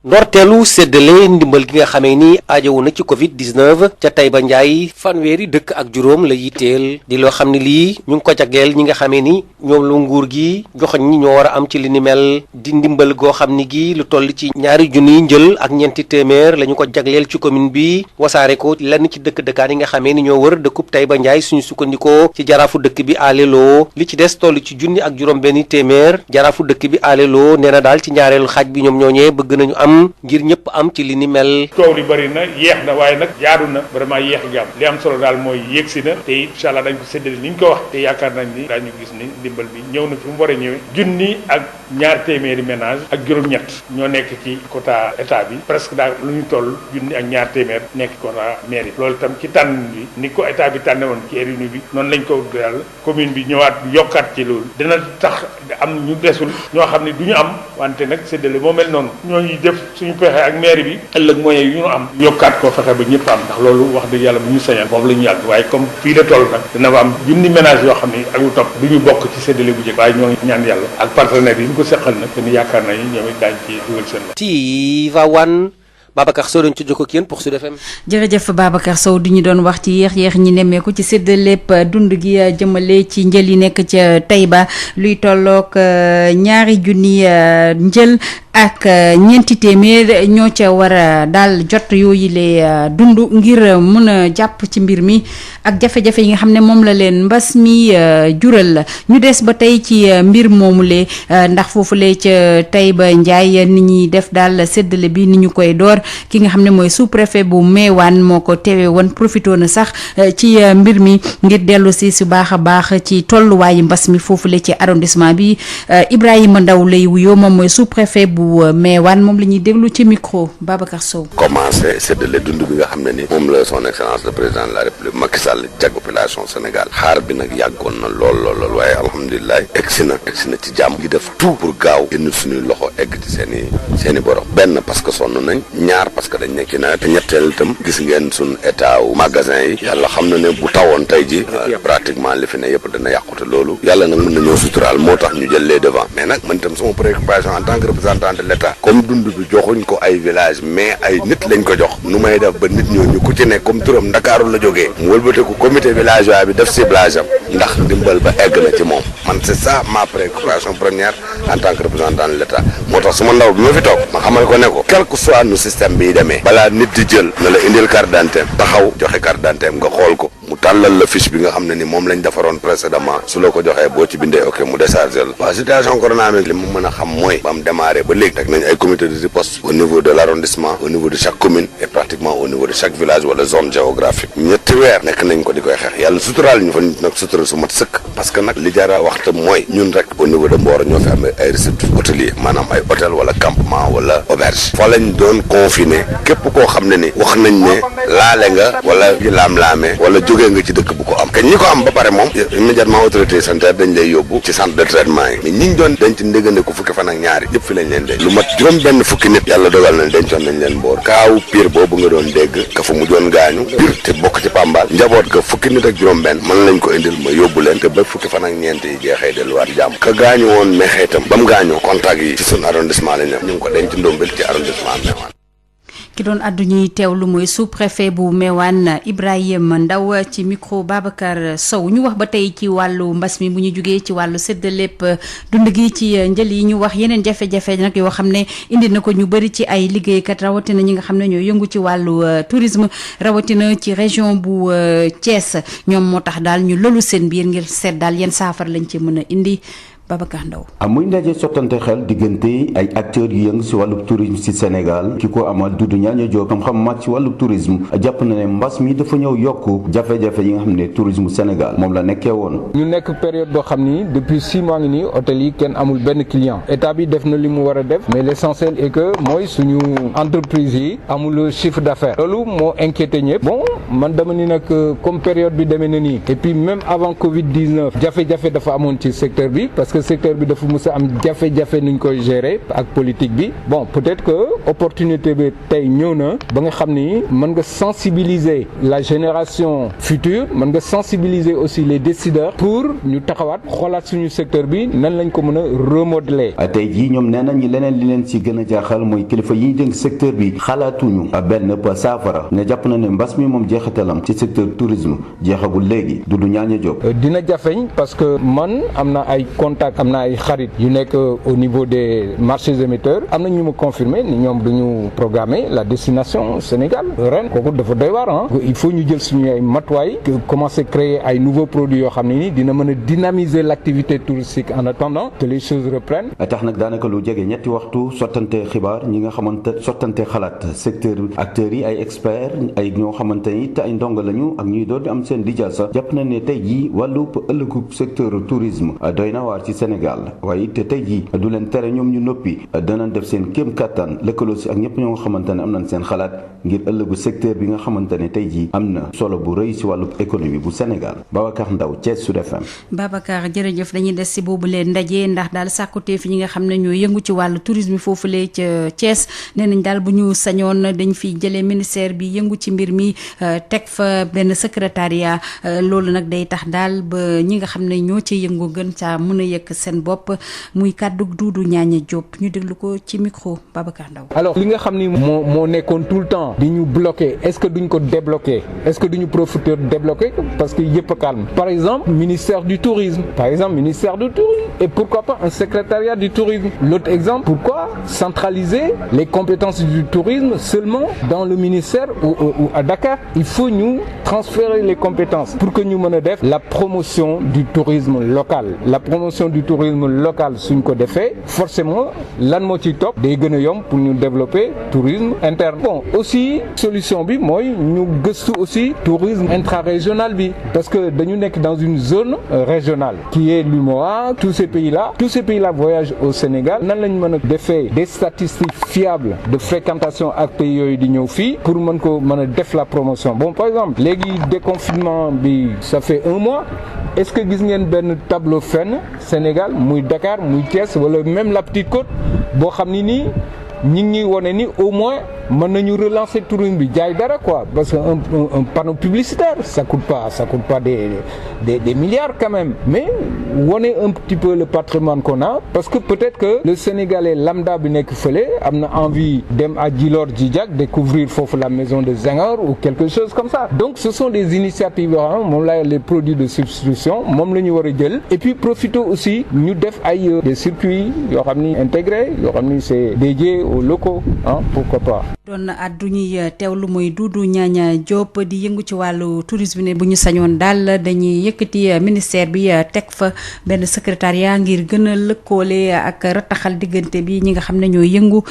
ndorteelu séddale ndimbal gi nga xamee ni aajowu na ci Covid 19 ca Taïba Ndiaye fanweeri dëkk ak juróom la yitteel di loo xam ne lii ñu ngi ko jagleel ñi nga xamee ni ñoom lu nguur gi joxoñ ñi ñoo war a am ci li ni mel di ndimbal goo xam ni gi lu toll ci 2 junniy njël ak 4 téeméer la ñu ko jagleel ci commune bi wasaare ko lenn ci dëkk-dëkkaan yi nga xamee ni ñoo wër dëkkub Taïba Ndiaye suñu sukkandikoo ci jaraafu dëkk bi alelo li ci des toll ci 1 ak juróom benn téeméer jaraafu dëkk bi alelo nee na daal ci ñaareelu xaaj bi ñoom ñooñee bëgg nañu am ngir ñëpp am ci li ni mel. coow li bëri na yeex na waaye nag jaadu na vraiment yeex gi am li am solo daal mooy yéegsi na te incha allah dañ ko séddale ni ñu ko wax te yaakaar nañ ni daañu gis ni ndimbal bi ñëw na fi mu war a ñëwee 1 ak 2 téeméeri ménage ak juróom-ñett ñoo nekk ci quota état bi presque daal lu ñu toll 1 ak 2 téeméer nekk quota mairie loolu itam ci tànn bi ni ko état bi tànne woon ci RNU bi noonu lañ ko daal commune bi ñëwaat yokkaat ci loolu dina tax am ñu desul ñoo xam ne du ñu am wante nag séddale moo mel noonu ñooñu def suñu pexe ak maire bi ëllëg moyen yu ñu am yokkaat ko fexe ba ñëpp am ndax loolu wax dëgg yàlla bu ñu sañal foofu la ñu yàgg waaye comme fii la toll nag dina fa am 1 ménage yoo xam ne ak lu topp du ñu bokk ci séddale bu njëkk waaye ñoo ngi ñaan yàlla ak partenaires yi ñu ko seqal nag te ni yaakaar nañu ñoom it daañ ci dugal seen la Tivaouane Babacar Sow dañ ci jokkoo ak yéen pour Sud FM. jërëjëf Babacar Sow di ñu doon wax ci yéex ñi nemmeeku ci séddaleep dund gi jëmale ci njël yi nekk ca Taïba luy tolloog 2 junni njël ak 4 téeméer ñoo ca war a daal jot yooyu lee dund ngir mun a jàpp ci mbir mi ak jafe-jafe yi nga xam ne moom la leen mbas mi jural la ñu des ba tey ci mbir moomule ndax foofule ca Taïba Ndiaye ni ñuy def daal séddale bi ni ñu koy door ki nga xam ne mooy sous-préfet bu Meewaan moo ko teewe woon profité na sax ci mbir mi ngir dellu si su baax a baax ci tolluwaayu mbas mi foofule ci arrondissement bi Ibrahima Ndaw lay wuyoo moom mooy sous-préfet bu Meewaan moom la ñuy déglu ci micro Babacar Sow. commencé séddale dund bi nga xam ne ni moom la son excellence le président de la république Macky Sall jag population Sénégal xaar bi nag yàggoon na lool waaye alhamdulilah egsi na ci jàmm gi def tout pour gaaw génn suñuy loxo egg ci seen i borom benn parce que sonn nañ ñaar parce que dañ nekk ci nawet te ñetteel itam gis ngeen suñ état wu magasin yi yàlla xam na ne bu tawoon tey ji pratiquement li fi ne yëpp dana yàqute loolu yàlla nag mën na ñoo suturaal moo tax ñu jël les devants mais nag man itam sama préoccupation en tant que représentant de l'état comme dund bi joxuñ ko ay village mais ay nit lañ ko jox nu may def ba nit ñooñu ku ci nekk comme turam Ndakaaru la jógee mu wëlbateeku comité villageois bi def ciblage am ndax ndimbal ba egg na ci moom man c'est ça ma préoccupation première en tant que représentant de l'état moo tax suma ndaw bi ma fi toog ma xamal ko ne ko quel que soit nu système bi demee balaa nit di jël na la indil carte d'identité taxaw joxe carte d'identité nga xool ko mu tàllal la fiche bi nga xam ne ni moom lañ defaroon précédemment su la ko joxee boo ci bindee ok mu déchargé la waaw situation coronavirus li mu mën a xam mooy ba mu démarré ba léegi teg nañ ay comité de riposte au niveau de l'arrondissement au niveau de chaque commune et pratiquement au niveau de chaque village wala zone géographique ñetti weer nekk nañ ko di koy xeex yàlla suturaal ñu fa nag sutural su mat sëkk parce que nag li jara waxta mooy ñun rek au niveau de Mboro ñoo fi amee ay réceptifs hôteliers maanaam ay hôtel wala campement wala auberge fa lañ doon confiné képp koo xam ne ni wax nañ ne laale nga wala ji laam-laamee wala jógee nga ci dëkk bu ko am kañ ñi ko am ba pare moom immédiatement autorité sanitaire dañ lay yóbbu ci centre de traitement yi mais ñi ngi doon denc ndégande ko fukki fan ak ñaari yëpp fi lañ leen denc lu mat juróom benn fukki nit yàlla dogal na dencoon nañ leen Mboor kaaw Pire boobu nga doon dégg ka fa mujjoon gaañu Pire te bokk ci Pambal njaboot ga fukki nit ak juróom benn mën lañ ko indil ma yóbbu leen te ba fukki fan ak ñeent yi jeexee delluwaat jàmm ka gaañu woon Mekhe itam ba mu gaañoo contact yi ci sun arrondissement lañ ne ñu ngi ko denc Ndombel ci arrondissement Mewane ki doon addu ñuy teewlu mooy sous-préfet bu Mewane Ibrahima Ndaw ci micro Babacar Sow ñu wax ba tey ci wàllu mbas mi bu ñu jugee ci wàllu séddaleep dund gi ci njël yi ñu wax yeneen jafe-jafe nag yoo xam ne indi na ko ñu bëri ci ay liggéeykat rawatina ñi nga xam ne ñoo yëngu ci wàllu tourisme rawatina ci région bu Thiès ñoom moo tax daal ñu lolu seen biir ngir seet daal yenn saafara lañ ci mën a indi Babacar Ndaw muy ndaje sottante xel diggante ay acteurs yu yëngu si wàllu tourisme si Sénégal ki ko amal Doudou Niania Diop xam-xam màcc si wàllu tourisme jàpp na ne mbas mi dafa ñëw yokku jafe-jafe yi nga xam ne tourisme Sénégal moom la nekkee woon. ñu nekk période boo xam ni depuis 6 mois ngi nii hôtel yi kenn amul benn client état bi def na li mu war a def mais l'essentiel est que mooy suñu entreprise yi amul chiffre d'affaires loolu moo inquiété ñëpp bon man dama ni nag comme période bi demee na nii et puis même avant Covid-19 jafe-jafe dafa amoon ci secteur bi parce que secteur bi dafa mës a am jafe-jafe nuñ koy gérer ak politique bi bon peut-être que opportunité bi tey ñëw na ba nga xam ni mën nga sensibiliser la génération future mën nga sensibiliser aussi les décideurs pour ñu taxawaat xoolaat suñu secteur bi nan lañ ko mën a remodeler. tey jii ñoom nee nañ leneen li leen ci gën a jaaxal mooy kilifa yi dénk secteur bi xalaatuñu benn saafara nga jàpp na ne mbas mi moom jeexitalam ci secteur tourisme jeexagul léegi Doudou Niania Diop. dina jafeñ parce que man am na ay contacts am na ay xarit yu nekk au niveau des marchés émetteurs am na ñu ma confirmer ni ñoom duñu programmer la destination Sénégal ren kooku dafa doy waar ah il faut ñu jël suñu ay matuwaay commencer créer ay nouveaux produits yoo xam ne ni dina mën a dynamiser l'activité touristique en attendant que les choses reprennent. tax nag daanaka lu jege ñetti waxtu sottante xibaar ñi nga xamante sottante xalaat secteur acteurs yi ay experts ay ñoo xamante ni te ay ndongo lañu ak ñuy doon di am seen lijaasa jàpp na ne tey jii wàllu ëllëgu secteur tourisme doy na waar ci Sénégal waaye it tey jii du leen tere ñoom ñu noppi danañ def seen kéem kattan lëkkaloo si ak ñëpp ñoo nga xamante ne am nañ seen xalaat ngir ëllëgu secteur bi nga xamante ne tey jii am na solo bu rëy si wàllu économie bu Sénégal Babacar Ndaw Thiès Sud FM. Babacar jërëjëf dañuy des si boobu leen ndaje ndax daal sàkkutee fi ñi nga xam ne ñoo yëngu ci wàllu tourisme foofulee ca Thiès nee nañ daal bu ñu sañoon dañ fi jëlee ministère bi yëngu ci mbir mi teg fa benn secrétariat loolu nag day tax daal ba ñi nga xam ne ñoo ci yëngu gën caa mën a yëkk seen bopp muy kàddu Doudou Niania Diop ñu déglu ko ci micro Babacar Ndaw. alors li nga xam ni moo nekkoon tout le temps di ñu bloqué est-ce que duñ ko débloqué est-ce que duñu profiter débloqué parce que yëpp a calme par exemple ministère du tourisme et pourquoi pas un secrétariat du tourisme. L'autre exemple, pourquoi centraliser les compétences du tourisme seulement dans le ministère ou à Dakar? Il faut nous transférer les compétences pour que nous menions la promotion du tourisme local. La promotion du tourisme local suñ ko defee forcément lan moo ci topp day gën a yomb pour ñu développer tourisme interne. Bon aussi solution bi mooy ñu gëstu aussi tourisme intra-régional bi parce que dañu nekk dans une zone régionale qui est l'UMOA. Tous ces pays-là voyagent au Sénégal. Nan lañ mën a defee des statistiques fiables de fréquentation ak pays yooyu di ñëw fii pour mën a def la promotion. Bon par exemple léegi déconfinement bi ça fait 1 mois. Est-ce que gis ngeen benn tableau fenn Sénégal muy Dakar muy Thiès wala même la Petite Côte boo xam ni nii ñi ngi wone ni au moins mën nañu relancer tourisme bi jaay dara quoi parce que un panneau publicitaire ça coûte pas des milliards quand même mais wone un petit peu le patrimoine qu'on a parce que peut-être que le Sénégalais lambda bi nekk fële am na envie dem à Djilor Djidjack découvrir foofu la maison de Senghor ou quelque chose comme ça donc ce sont des initiatives yoo xam moom la les produits de substitution moom la ñu war a jël et puis profiter aussi ñu def ay des circuits yoo xam ni intégrés yoo xam ni c'est dédié aux locaux pourquoi pas. doon addu ñuy teewlu muy Doudou Niania Diop di yëngu ci wàllu tourisme ne bu ñu sañoon daal dañuy yëkkati ministère bi teg fa benn secrétariat ngir gën a lëkkoole ak rataxal diggante bi ñi nga xam ne ñoo yëngu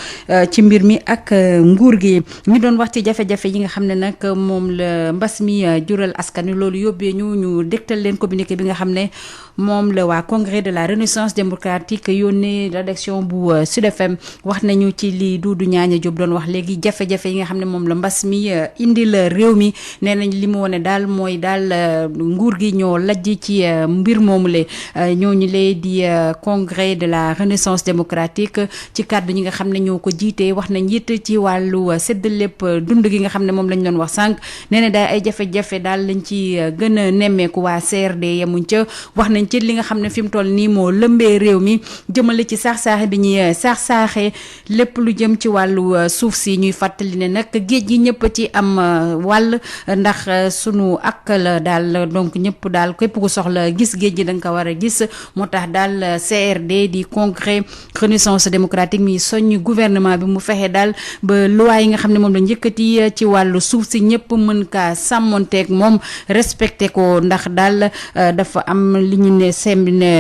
ci mbir mi ak nguur gi ñu doon wax ci jafe-jafe yi nga xam ne nag moom la mbas mi jural askan wi loolu yóbbee ñu dégtal leen communiqué bi nga xam ne moom la waa congrès de la renaissance démocratique yónnee rédaction bu Sud FM wax nañu ci li Doudou Niania Diop doon wax léegi jafe-jafe yi nga xam ne moom la mbas mi indil réew mi nee nañ li mu wone daal mooy daal nguur gi ñoo lajj ci mbir moomu le ñooñu lee di congrès de la renaissance démocratique ci kàddu ñi nga xam ne ñoo ko jiitee wax nañ it ci wàllu séddalepp dund gi nga xam ne moom lañ doon wax sànq nee na daal ay jafe-jafe daal lañ ci gën a nemmeeku waa CRD yemuñ ca wax nañ ci li nga xam ne fi mu toll nii moo lëmbee réew mi jëmale ci saax-saaxe bi ñuy saax-saaxee lépp lu jëm ci wàllu suuf si ñuy fàttali ne nag géej gi ñëpp ci am wàll ndax sunu ak la daal donc ñëpp daal képp ku soxla gis géej gi da nga ko war a gis moo tax daal CRD di congrès renaissance démocratique mi soññ gouvernement bi mu fexe daal ba loi yi nga xam ne moom la njëkkati ci wàllu suuf si ñëpp mën kaa sàmmonteeg moom respecté ko ndax daal dafa am li ñu ne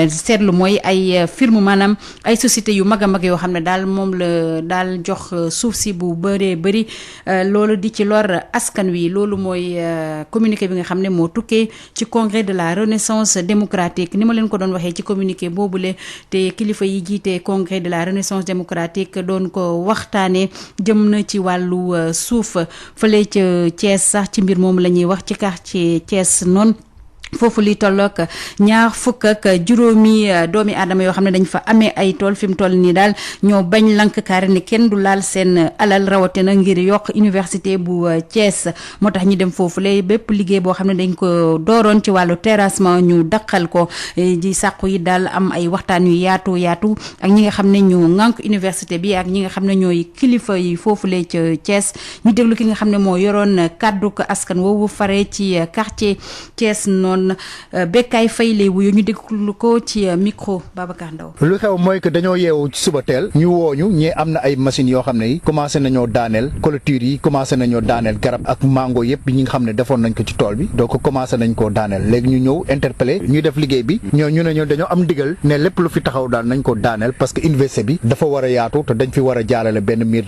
seetlu mooy ay firme maanaam ay société yu mag a mag yoo xam ne daal moom la daal jox suuf si bu bëree bëri loolu di ci lor askan wi loolu mooy communiqué bi nga xam ne moo tukkee ci congrès de la renaissance démocratique ni ma leen ko doon waxee ci communiqué boobule te kilifa yi jiite congrès de la renaissance démocratique doon ko waxtaanee jëm na ci wàllu suuf fële ca Thiès sax ci mbir moom la ñuy wax ci quartier Thiès noonu foofu li tollook 20 doomi aadama yoo xam ne dañ fa amee ay tool fi mu toll nii daal ñoo bañ lank kaare ne kenn du laal seen alal rawatina ngir yokk université bu Thiès moo tax ñu dem foofu lay bépp liggéey boo xam ne dañ ko dooroon ci wàllu terrassement ñu daqal ko di sàqu yi daal am ay waxtaan yu yaatu ak ñi nga xam ne ñu ŋànk université bi ak ñi nga xam ne ñooy kilifa yi foofu lay ca Thiès ñu déglu ki nga xam ne moo yoroon kàddu ko askan woowu fare ci quartier Thiès noonu Bekkaay Fay lay wuyu ñu déglu ko ci micro Babacar Ndaw lu xew mooy que dañoo yeewu ci suba teel ñu wooñu ñee am na ay machines yoo xam ne yi commencé nañoo daaneel clôture yi commencé nañoo daaneel garab ak mango yëpp ñi nga xam ne defoon nañ ko ci tool bi donc commencé nañ koo daaneel léegi ñu ñëw interpellé ñu def liggéey bi ñu ne ñoo dañoo am ndigal ne lépp lu fi taxaw daal nañ ko daaneel parce que université bi dafa war a yaatu te dañ fi war a jaalale benn mur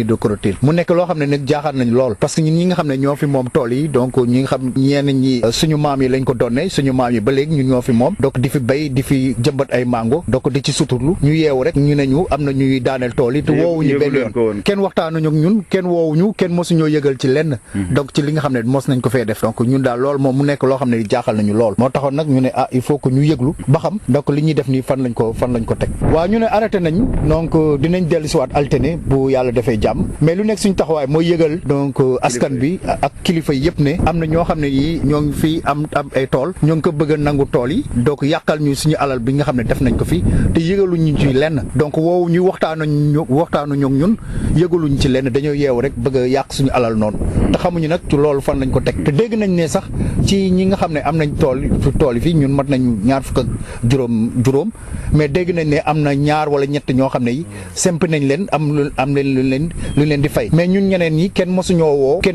de clôture mu nekk loo xam ne nag jaaxal nañ lool parce que ñun ñi nga xam ne ñoo fi moom tool yi donc ñi nga xam ñenn ñi suñu maam yi lañ ko donne suñu maam yi ba léegi ñun ñoo fi moom donc di fi bay di fi jëmbat ay mango donc di ci suturlu ñu yeewu rek ñu ne ñu am na ñuy daaneel tool yi te woowuñu benn yoon kenn waxtaanuñu ak ñun kenn woowuñu kenn mosuñoo yëgal ci lenn donc ci li nga xam ne mos nañ ko fee def donc ñun daal lool moom mu nekk loo xam ne jaaxal nañu lool moo taxoon nag ñu ne il faut que ñu yëglu ba xam donc li ñuy def nii fan lañ ko teg waaw ñu ne arrêté nañ donc dinañ dellu si waat alterné bu yàlla defee jàmm mais lu nekk suñu taxawaay mooy yëgal donc askan bi ak kilifa yi yëpp ne am na ñoo xam ne yi ñoo ngi fi am ay tool ñoo ngi ko bëgg a nangu tool yi donc yàqal ñu suñu alal bi nga xam ne def nañ ko fi te yëgaluñu ci lenn donc woowu ñu waxtaanuñu ñun yëgaluñu ci lenn dañoo yeewu rek bëgg a yàq suñu alal noonu te xamuñu nag ci loolu fan lañ ko teg te dégg nañ ne sax ci ñi nga xam ne am nañ tool yi fii ñun mat nañ 20 mais dégg nañ ne am na ñaar wala ñett ñoo xam ne yi semp nañ leen am leen lu leen di fay mais ñun ñeneen ñi kenn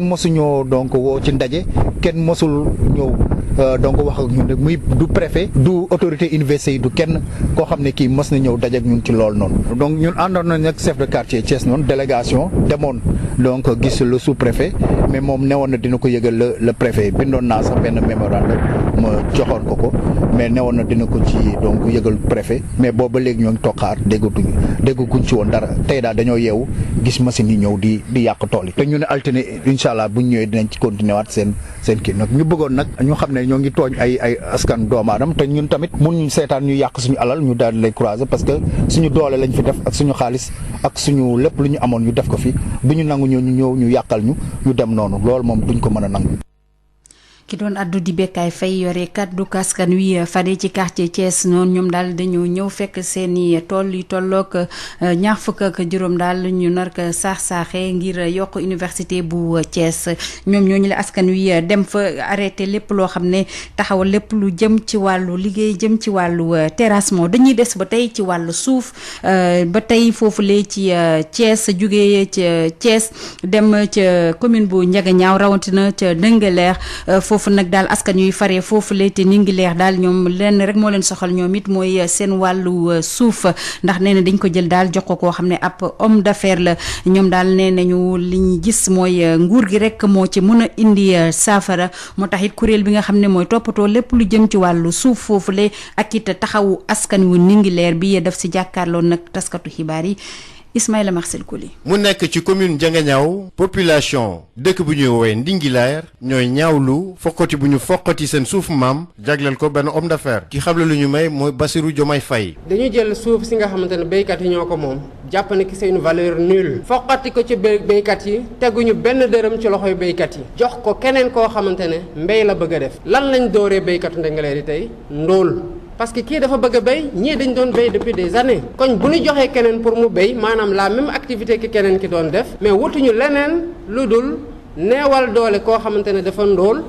mosuñoo donc woo ci ndaje kenn mosul ñëw donc wax ak ñun muy du préfet du autorité université yi du kenn koo xam ne kii mos na ñëw daje ak ñun ci loolu noonu donc ñun àndoon nañ ak chef de quartier Thiès noonu délégation demoon donc gis le sous-préfet mais moom newoon na dina ko yëgal le préfet bindoon naa sax benn mémorandum ma joxoon ko mais newoon na dina ko ci donc yëgal préfet mais boobu ba léegi ñoo ngi toog xaar déggaguñ ci woon dara tey daal dañoo yeewu gis machine yi ñëw di yàq tool yi te ñu ne altine incha allah buñ ñëwee dinañ ci continuer waat seen kii nag ñu bëggoon nag ñu xam ne ñoo ngi tooñ ay askan doomu aadama te ñun tamit mënuñu seetaan ñu yàq suñu alal ñu daal di lay croiser parce que suñu doole lañ fi def ak suñu xaalis ak suñu lépp lu ñu amoon ñu def ko fi bu ñu nangu ñu ñëw ñu yàqal ñu dem noonu loolu moom duñ ko mën a nangu. ki doon addu di Bekkaay Faye yore kaddu kaskan wi fare ci quartier Thiès noonu ñoom daal dañoo ñëw fekk seeni tool yu tolloog ñaar fukk ak juróom daal ñu nar ko saax-saaxee ngir yokk université bu Thiès ñoom ñooñu la askan wi dem fa arrêté lépp loo xam ne taxawal lépp lu jëm ci wàllu liggéey jëm ci wàllu terrassement dañuy des ba tey ci wàllu suuf ba tey foofulee ci Thiès jugee ca Thiès dem ca commune bu Ndiaganiao rawatina ca Ndingler foofu nag daal askan yuy faree foofu la te ni ngi leer daal ñoom lenn rek moo leen soxal ñoom it mooy seen wàllu suuf ndax nee na dañ ko jël daal jox ko koo xam ne ab homme d'affaires la ñoom daal nee nañu li ñu gis mooy nguur gi rek moo ci mën a indi saafara moo tax it kuréel bi nga xam ne mooy toppatoo lépp lu jëm ci wàllu suuf foofu la ak it taxawu askan wu ni ngi leer bi daf si jàkkaarloo nag taskatu xibaar yi Ismaïla Marcel Koli. mu nekk ci commune Ndiaganiao population dëkk bu ñuy woowee Ndingler ñooy ñaawlu foqati bu ñu foqati seen suuf maam jagleel ko benn homme d'affaires ki xamle lu ñu may mooy Bassirou Diomaye Faye. dañu jël suuf si nga xamante ne béykat yi ñoo ko moom jàpp ne ki c'est une valeur nulle foqati ko ci béykat yi teguñu benn dërëm ci loxoy béykat yi jox ko keneen koo xamante ne mbéy la bëgg a def lan lañ dooree béykatu Ndingler yi tey ndóol. parce que kii dafa bëgg a béy ñii dañ doon béy depuis des années koñ bu ñu joxee keneen pour mu béy maanaam la même activité ki keneen ki doon def mais wutuñu leneen lu dul neewal doole koo xamante ne dafa ndóol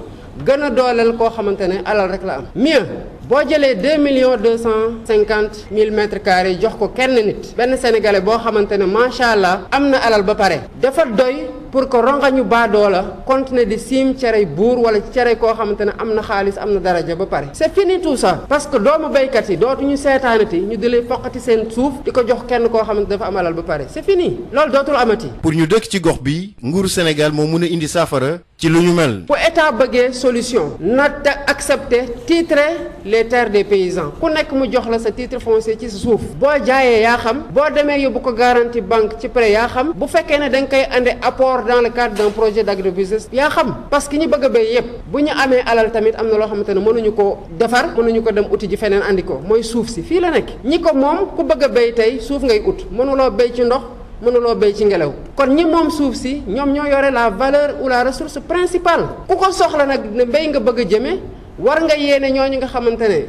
gën a dooleel koo xamante ne alal rek la am mieux boo jëlee 2,250,000 mètres carrés jox ko kenn nit benn sénégalais boo xamante ne macha allah am na alal ba pare dafa doy pour que rongañu baadoola continuer di siim cerey buur wala cerey koo xamante ne am na xaalis am na daraja ba pare c'est fini tout ça parce que doomu béykat yi dootuñu seetaanati ñu di lay foqati seen suuf di ko jox kenn koo xamante dafa am alal ba pare c'est fini loolu dootul amati. pour ñu dëkk ci gox bi nguuru Sénégal moo mun a indi saafara ci lu ñu mel. bu état bëggee solution na accepter titrer les terres des paysans ku nekk mu jox la sa titre foncier ci sa suuf boo jaayee yaa xam boo demee yóbbu ko garantie banque ci prêt yaa xam bu fekkee ne da nga koy andi apport dans le cadre d'un projet d'agrobusiness yaa xam parce que ñi bëgg a béy yépp bu ñu amee alal tamit am na loo xamante ne mënuñu ko defar mënuñu ko dem uti ji feneen andi ko mooy suuf si fii la nekk ñi ko moom ku bëgg a béy tey suuf ngay ut mënuloo béy ci ndox mënuloo béy ci ngelaw kon ñi moom suuf si ñoom ñoo yore la valeur ou la ressource principale ku ko soxla nag ne mbéy nga bëgg a jëme war nga yéene ñooñu nga xamante ne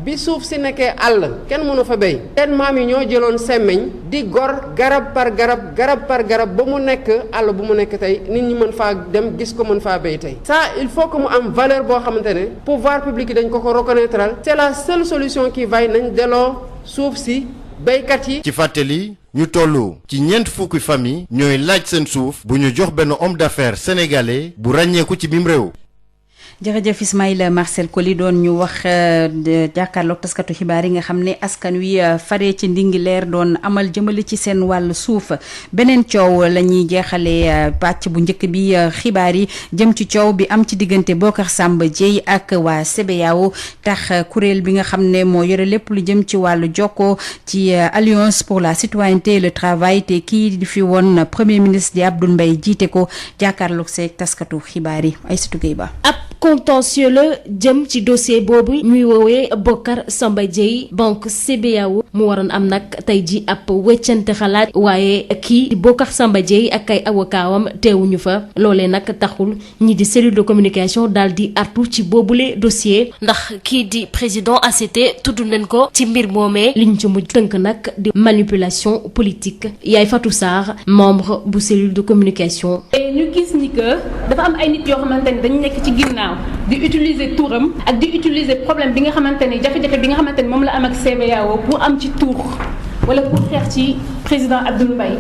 bi suuf si nekkee àll kenn mënu fa béy seen maam yi ñoo jëloon semmeñ di gor garab par garab ba mu nekk àll bu mu nekk tey nit ñi mën faa dem gis ko mën faa béy tey ça il faut que mu am valeur boo xamante ne pouvoir public yi dañ ko reconnaître c'est la seule solution qui vaille nañ delloo suuf si béykat yi. ci fàttali ñu toll ci ñeent fukki famille ñooy laaj seen suuf bu ñu jox benn homme d'affaires sénégalais bu ràññeeku ci biim réew. jërëjëf Ismaïla Marcel Koli doon ñu wax jàkkaarloog taskatu xibaar yi nga xam ne askan wi faree ci Ndingler doon amal jëmale ci seen wàllu suuf beneen coow la ñuy jeexalee pàcc bu njëkk bi xibaar yi jëm ci coow bi am ci diggante Bocar Samba Dièye ak waa CBAO tax kuréel bi nga xam ne moo yore lépp lu jëm ci wàllu jokkoo ci Alliance pour la citoyenneté et le travail te kii di fi woon premier ministre di Abdoul Mbaye jiite ko jàkkaarloog seeg taskatu xibaar yi Aïssatou Gueye Ba. contentieux la jëm ci dossier boobu ñuy woowee Bocar Samba Dièye banque CBAO mu waroon am nag tey ji ab weccante xalaat waaye kii di Bocar Samba Dièye ak ay awakaawam teewuñu fa loolee nag taxul ñi di cellule de communication daal di artu ci boobule dossier ndax kii di président ACT tudd nañ ko ci mbir moomee liñ ci mujj tënk nag di manipulation politique Yaay Fatou Sarr membre bu cellule de communication. ñu gis ni que dafa am ay nit yoo xamante ni dañu nekk ci ginnaaw di utiliser turam ak di utiliser problème bi nga xamante ni jafe-jafe bi nga xamante ni moom la am ak CBAO pour am ci tur wala pour xeex ci président Abdoul Mbaye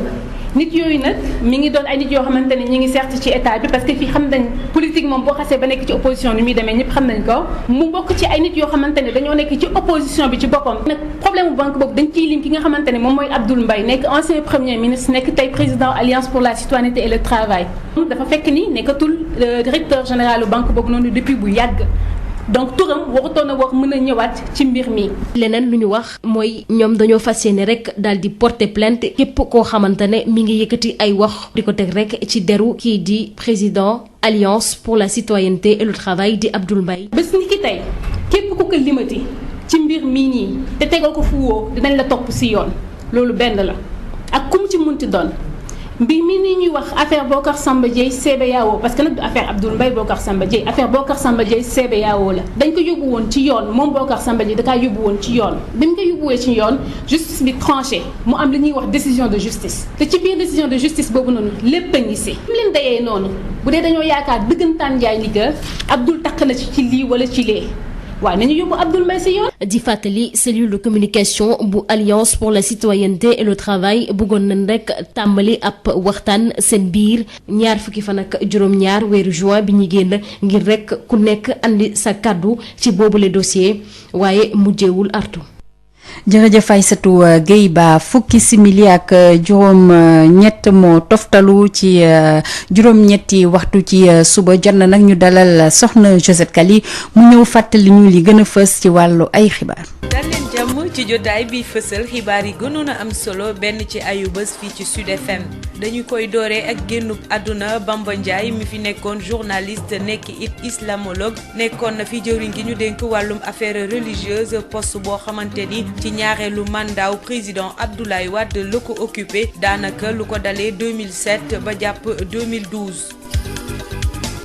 nit yooyu nag mi ngi doon ay nit yoo xamante ni ñi ngi certes ci état bi parce que fii xam nañ politique moom boo xasee ba nekk ci opposition ni muy demee ñëpp xam nañ ko mu bokk ci ay nit yoo xamante ne dañoo nekk ci opposition bi ci boppam nag problème bu banque boobu dañ ciy lim ki nga xamante ne moom mooy Abdoul Mbaye nekk ancien premier ministre nekk tey président Alliance pour la citoyenneté et le travail dafa fekk ni nekkatul directeur général banque boobu noonu depuis bu yàgg donc turam warutoon a wax mën a ñëwaat ci mbir mi. leneen lu ñu wax mooy ñoom dañoo fas yéene rek daal di porter plainte képp koo xamante ne mi ngi yëkkati ay wax di ko teg rek ci deru kii di président Alliance pour la citoyenneté et le travail di Abdoul Mbaye. bés ni ki tey képp ku ko limati ci mbir mii nii te tegal ko fu woo dinañ la topp si yoon loolu benn la ak kum ci munti doon. mbir mi nii ñuy wax affaire Bocar Samba Dièye CBAO parce que nag du affaire Abdoul Mbaye Bocar Samba Dièye affaire Bocar Samba Dièye CBAO la dañ ko yóbbu woon ci yoon moom Bocar Samba Dièye da kaa yóbbu woon ci yoon bi mu ko yóbbuwee ci yoon justice bi tranché mu am li ñuy wax décision de justice te ci biir décision de justice boobu noonu lépp a ngi si mu leen dayee noonu bu dee dañoo yaakaar dëggantaan njaay ni que Abdoul takk na ci lii wala ci lee waaw nañu yóbbu Abdoul Mbaye si yoon. di fàttali cellule de communication bu Alliance pour la citoyenneté et le travail bëggoon nañ rek tàmbali ab waxtaan seen biir ñaar fukki fan ak juróom-ñaar weeru juin bi ñu génn ngir rek ku nekk andi sa kàddu ci boobule dossier waaye mujjeewul artu. jërëjëf Aïssatou Gueye Ba fukki simili ak juróom ñett moo toftalu ci juróom-ñetti waxtu ci suba jot na nag ñu dalal soxna Josette Kali mu ñëw fàttali ñu li gën a fës ci wàllu ay xibaar. dal leen jàmm ci jotaay bi fësal xibaar yi gënoon a am solo benn ci ayu bés fii ci Sud FM dañu koy dooree ak génnub àdduna Bamba Ndiaye mi fi nekkoon journaliste nekk it islamologue nekkoon na fi jëwriñ gi ñu dénk wàllum affaire religieuse poste boo xamante ni ci ñaareelu mandaaw président Abdoulaye Wade la ko occupé daanaka lu ko dalee 2007 ba jàpp 2012.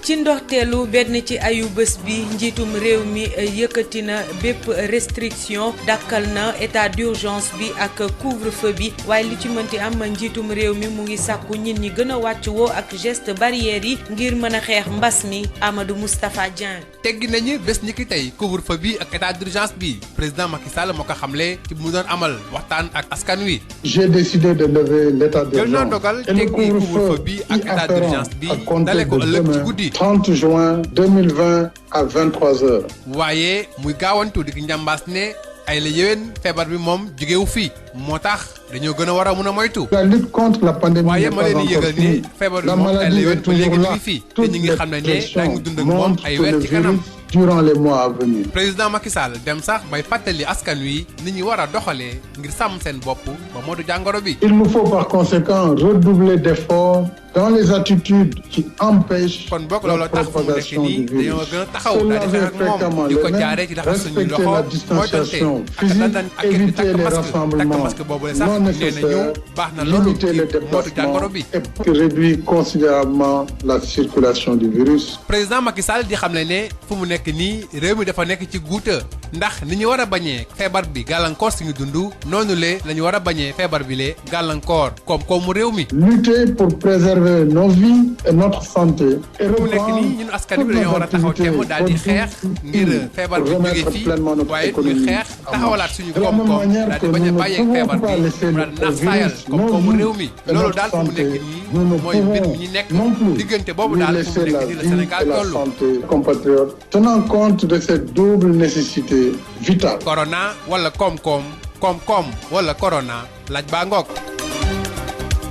ci ndorteelu benn ci ayu bés bi njiitum réew mi yëkkati na bépp restriction dakkal na état d'urgence bi ak couvre-feu bi waaye li ci mënti am njiitum réew mi mu ngi sàkku nit ñi gën a wàcc woo ak geste barrière yi ngir mën a xeex mbas mi Amadou Moustapha Dieng. teggi nañu bés ñi ki tey couvre-feu bi ak état d'urgence bi président Macky Sall moo ko xamle ci mu doon amal waxtaan ak askan wi. J'ai décidé de lever l'état d'urgence. jël na ndogal teggi couvre-feu bi ak état d'urgence bi dale ko ëllëg ci guddi. 30 juin 2020 à 23 heures. waaye muy gaawantu di njàmbaas ne ay la yéwén feebar bi moom jógewu fii moo tax dañoo gën a war a mun a moytu. la lutte contre la pandémie. waaye ma leen di yëgal ni feebar bi moom ay la yéwén ba léegi ñu ngi fii te ñu ngi xam ne daañu dund ak moom ay weer ci kanam. durant les mois à venir. président Macky Sall dem sax bay fàttali askan wi ni ñu war a doxalee ngir sàmm seen bopp ba moytu jàngoro bi. il nous faut par conséquent redoubler d'efforts dans les attitudes qui empêchent kon bokk loolu tax fu mu nekk nii dañoo gën a taxaw daal di xeex ak moom di ko jaaree ci raxas suñuy loxo moytante ak dandan ak di takk masque boobu sax nee nañu baax na loolu ngir moytu jàngoro bi. et réduire considérablement la circulation du virus. président Macky Sall di xamle ne fu mu nekk nii réew mi dafa nekk ci guuta ndax ni ñu war a bañee feebar bi gàllankoor suñu dund noonu le la ñu war a bañee feebar bi le gàllankoor koom-koomu réew mi. lutter pour préserver nos vies et notre santé. et fu mu nekk nii ñun askan wi dañoo war a taxaw temm daal di xeex ngir feebar bi jóge fii waaye ñu xeex taxawalaat suñu koom-koom daal di bañ a bàyyeeg feebar bi mu daal nax saayal koom-koomu réew mi loolu daal fu mu nekk nii mooy mbir mi ñu nekk diggante boobu daal fu mu nekk nii la Sénégal toll. tenant compte de cette double nécessité vitale. corona wala koom-koom koom-koom wala corona laaj baa ngoog.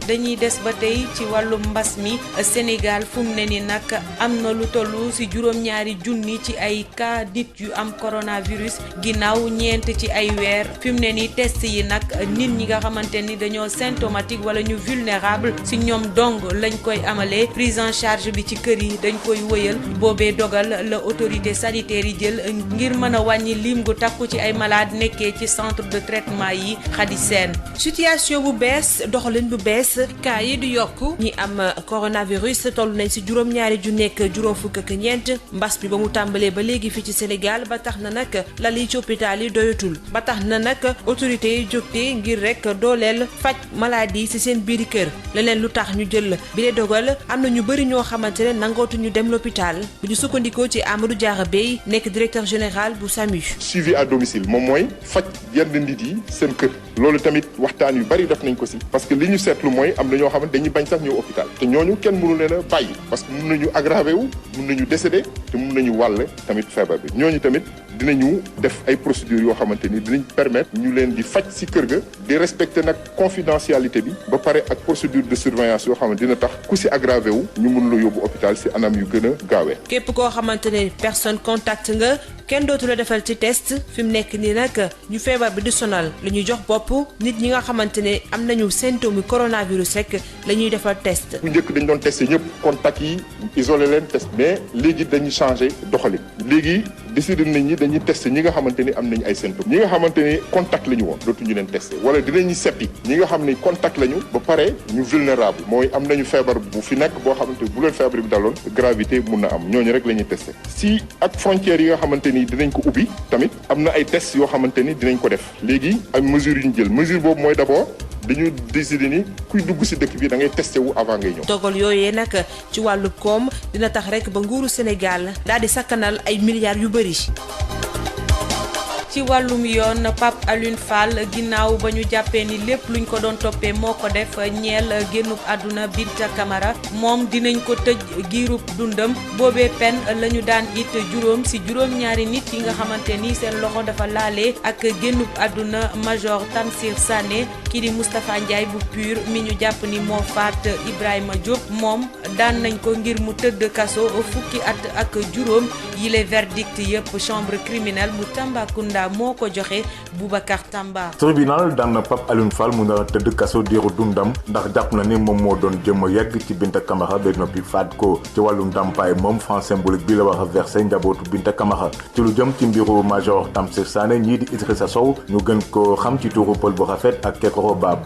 dañuy des ba tey ci wàllu mbas mi Sénégal fu mu ne ni nag am na lu tollu ci juróom-ñaari junni ci ay cas nit yu am coronavirus ginnaaw ñeent ci ay weer fi mu ne ni test yi nag nit ñi nga xamante ni dañoo symptomatique wala ñu vulnérable ci ñoom dong lañ koy amalee prise en charge bi ci kër yi dañ koy wëyal boobee dogal la autorité sanitaire yi jël ngir mën a wàññi lim gu takku ci ay malade nekkee ci centre de traitement yi xadi seen situation bu bees doxalin bu bees cas yi du yokk ñi am coronavirus toll nañ ci juróom-ñaari ju nekk juróom fukk ak ñeent mbas bi ba mu tàmbalee ba léegi fii ci Sénégal ba tax na nag lal yi ci hôpital yi doyatul ba tax na nag autorités yi jógtee ngir rek dooleel faj maladie ci seen biiri kër leneen lu tax ñu jël bi lee dogal am na ñu bëri ñoo xamante ne nangootuñu dem l'hôpital bu ñu sukkandikoo ci Amadou Diarra Bey nekk directeur général bu SAMU. suivi à domicile moom mooy faj yenn nit yi seen kër loolu tamit waxtaan yu bari def nañ ko ci parce que li ñu seetlu mooy am na ñoo xamante dañuy bañ sax ñëw hôpital te ñooñu kenn mënu leen a bàyyi parce que mun nañu aggravé wu mun nañu décédé te mun nañu wàll tamit feebar bi ñooñu tamit dinañu def ay procédures yoo xamante ni dinañ permettre ñu leen di faj ci kër ga di respecter nag confidentialité bi ba pare ak procédure de surveillance yoo xamante dina tax ku ci aggravé wu ñu mun la yóbbu hôpital ci anam yu gën a gaawee. képp koo xamante ne personne contact nga kenn dootu la defal ci test fi mu nekk nii nag ñu feebar bi di sonal la ñuy jox bopp nit ñi nga xamante ne am nañu symptôme coronavirus rek la ñuy defal test. bu njëkk dañ doon testé ñëpp contact yi isolé leen test mais léegi dañuy changé doxalin léegi décidé nañ ñi dañuy testé ñi nga xamante ni am nañ ay symptômes ñi nga xamante ni contact la ñu woon dootuñu leen testé wala dinañu seppi ñi nga xam ni contact lañu ba pare ñu vulnérable mooy am nañu feebar bu fi nekk boo xamante bu leen feebar bi daloon gravité mun na am ñooñu rek la ñuy testé si ak frontières yi nga xamante ni dinañ ko ubbi tamit am na ay tests yoo xamante ni dinañ ko def léegi ay mesures yu ñu jël mesure boobu mooy d'abord dañu décider ni kuy dugg ci dëkk bi da ngay testé wu avant ngay ñëw. dogal yooyee nag ci wàllu koom dina tax rek ba nguuru Sénégal daal di sakkanal ay milliards yu bëri. ci wàllum yoon Pape Alioune Fall ginnaaw ba ñu jàppee ni lépp luñ ko doon toppee moo ko def ñeel génnub àdduna Binta Camara moom dinañ ko tëj giirub dundam boobee pen la ñu daan it juróom ci juróom-ñaari nit yi nga xamante ni seen loxo dafa laale ak génnub àdduna major Tamsir Sané kii di Moustapha Ndiaye bu PUR mi ñu jàpp ni moo faat Ibrahima Diop moom daan nañ ko ngir mu tëdd kaso fukki at ak juróom yile verdict yëpp chambre criminelle bu Tambacounda moo ko joxe Boubacar Tamba. tribunal daan na Pape Alioune Fall mu nar a tëdd kaso diiru dundam ndax jàpp na ni moom moo doon jëm a yegg ci Binta Camara ba noppi faat ko ci wàllum ndàmpaay moom franc symbolique bi la wax a versé njabootu Binta Camara ci lu jëm ci mbiru major Tamsir Sané ñii di Idrissa Sow ñu gën koo xam ci turu Pël bu Rafet ak Kekoro Ba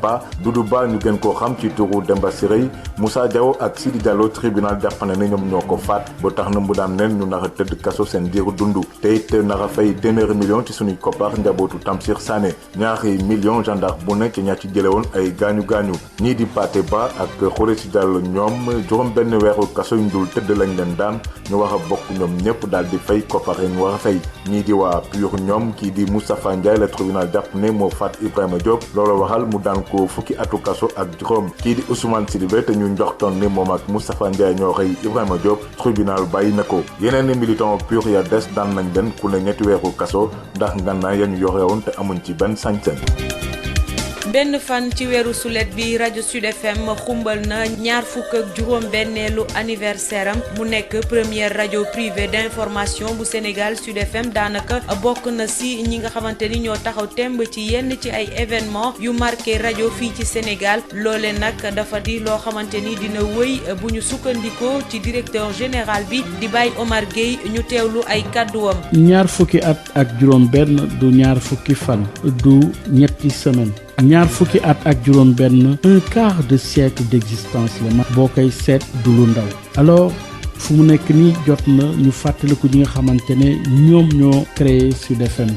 Doudou Ba ñu gën koo xam ci turu Demba Siré Moussa Diaw ak Sidi Diallo tribunal jàpp na ne ñoom ñoo ko faat ba tax na mu daan leen ñu nar a tëdd kaso seen diiru dund te it nar a fay téeméeri million ci suñuy koppar njabootu Tamsir Sané ñaari million gendarme bu nekk ñaa ci jële woon ay gaañu-gaañu ñii di Paté Ba ak Khoureyssi Diallo ñoom juróom benn weeru kaso yu dul tëdd lañ leen daan ñu war a bokk ñoom ñëpp daal di fay koppar yi ñu war a fay ñii di waa PUR ñoom kii di Moustapha Ndiaye la tribunal jàpp ne moo faat Ibrahima Diop loolu waxal mu daan ko fukki atu kaso ak juróom kii di Ousmane Sidibé te ñu njoxtoon ne moom ak Moustapha Ndiaye ñoo rey Ibrahima Diop tribunal bàyyi na ko yeneen militant PUR ya des daan nañ leen ku ne ñetti weeru kaso ndax ngànnaay ya ñu yore woon te amuñ ci benn sañ-sañ. benn fan ci weeru sulet bi rajo Sud FM xumbal na ñaar fukk ak juróom benneelu anniversaire am mu nekk première rajo privée d'information bu Sénégal Sud FM daanaka bokk na ci ñi nga xamante ni ñoo taxaw temb ci yenn ci ay événement yu marqué rajo fii ci Sénégal loole nag dafa di loo xamante ni dina wëy bu ñu sukkandikoo ci directeur général bi di Baye Omar Gueye ñu teewlu ay kàdduwam. ñaar fukki at ak juróom benn du ñaar fukki fan du ñetti semaine. ñaar fukki at ak juróom benn un quart de siècle d'existence la ma boo koy seet du lu ndaw alors fu mu nekk nii jot na ñu fàttaliku ñi nga xamante ne ñoom ñoo créé Sud FM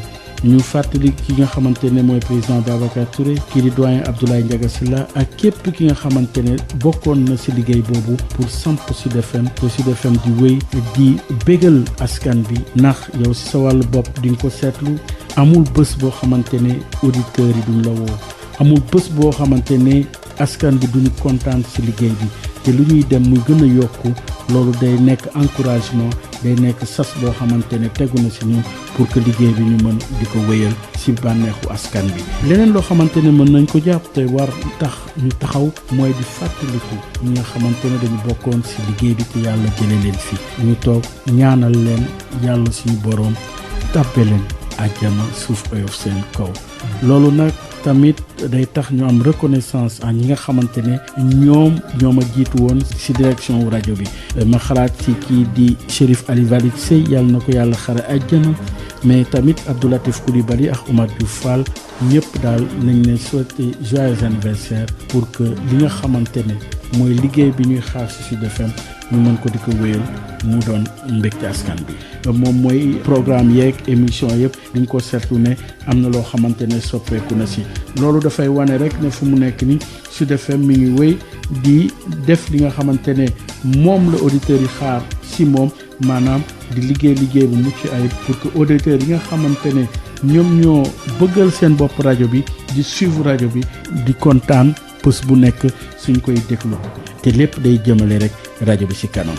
ñu fàttali ki nga xamante ne mooy président Babacar Touré kii di doyen Abdoulaye Ndiaga Sylla ak képp ki nga xamante ne bokkoon na ci liggéey boobu pour samp Sud FM pour Sud FM di wéy di bégal askan bi ndax yow ci sa wàllu bopp di nga ko seetlu amul bés boo xamante ne auditeurs yi duñ la woo amul bés boo xamante ne askan bi duñu kontaan ci liggéey bi te lu ñuy dem muy gën a yokku loolu day nekk encouragement day nekk sas boo xamante ne tegu na ci ñun pour que liggéey bi ñu mën di ko wéyal ci bànneexu askan bi leneen loo xamante ne mën nañ ko jàpp te war tax ñu taxaw mooy di fàttaliku ñi nga xamante ne dañu bokkoon ci liggéey bi te yàlla jële leen fi ñu toog ñaanal leen yàlla suñu boroom tàppe leen àjjana suuf oyof seen kaw loolu nag tamit day tax ñu am reconnaissance en ñi nga xamante ne ñoom ma jiitu woon ci direction wu rajo bi ma xalaat ci kii di Chérif Ali Valide Sey yàlla na ko yàlla xare àjjana mais tamit Abdou Latif Coulibaly ak Oumar Diouf Fall ñëpp daal nañ ne souhaiter joyeux anniversaire pour que li nga xamante ne mooy liggéey bi ñuy xaar ci Sud FM ñu mën ko di ko wéyal mu doon mbégte askan bi moom mooy programme yeeg émission yëpp dañ ko seetlu ne am na loo xamante ne soppeeku na ci loolu dafay wane rek ne fu mu nekk ni Sud FM mi ngi wéy di def li nga xamante ne moom la auditeurs yi xaar ci moom maanaam di liggéey bu mucc ayib pour que auditeurs yi nga xamante ne ñoom ñoo bëggal seen bopp rajo bi di suivre rajo bi di kontaan bés bu nekk suñ koy déglu te lépp day jëmale rek rajo bi ci kanam.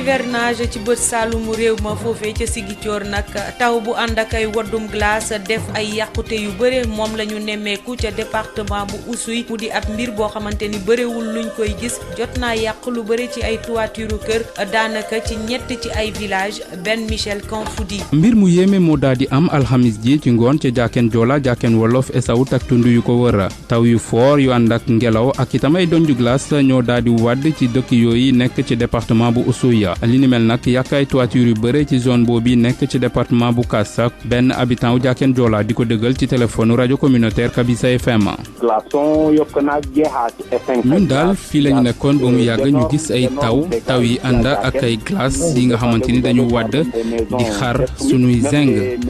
hivernage ci bët saalumu réew ma foofee ca Ziguinchor nag taw bu ànd ak ay waddum glace def ay yàqute yu bëre moom la ñu nemmeeku ca département bu Oussouye mu di ab mbir boo xamante ni bëriwul luñ koy gis jot naa yàq lu bëri ci ay toiture kër daanaka ci ñett ci ay village Ben Michel Kanfoudi. mbir mu yéeme moo daal di am alxamis ji ci ngoon ca Jaaken Joola Jaaken Wolof Esawut ak tund yu ko wër taw yu foor yu ànd ak ngelaw ak itam ay donju glace ñoo daal di wàdd ci dëkk yooyu nekk ci département bu Oussouye li ni mel nag yàq ay toiture yu bëre ci zone boobu nekk ci département bu Kassak benn habitant wu Jaaken Joola di ko dëggal ci téléphone rajo communautaire Kabisa FM. ñun daal fii lañu nekkoon ba mu yàgg ñu gis ay taw yi ànd ak ay glace yi nga xamante ni dañu wàdd di xar sunuy zeng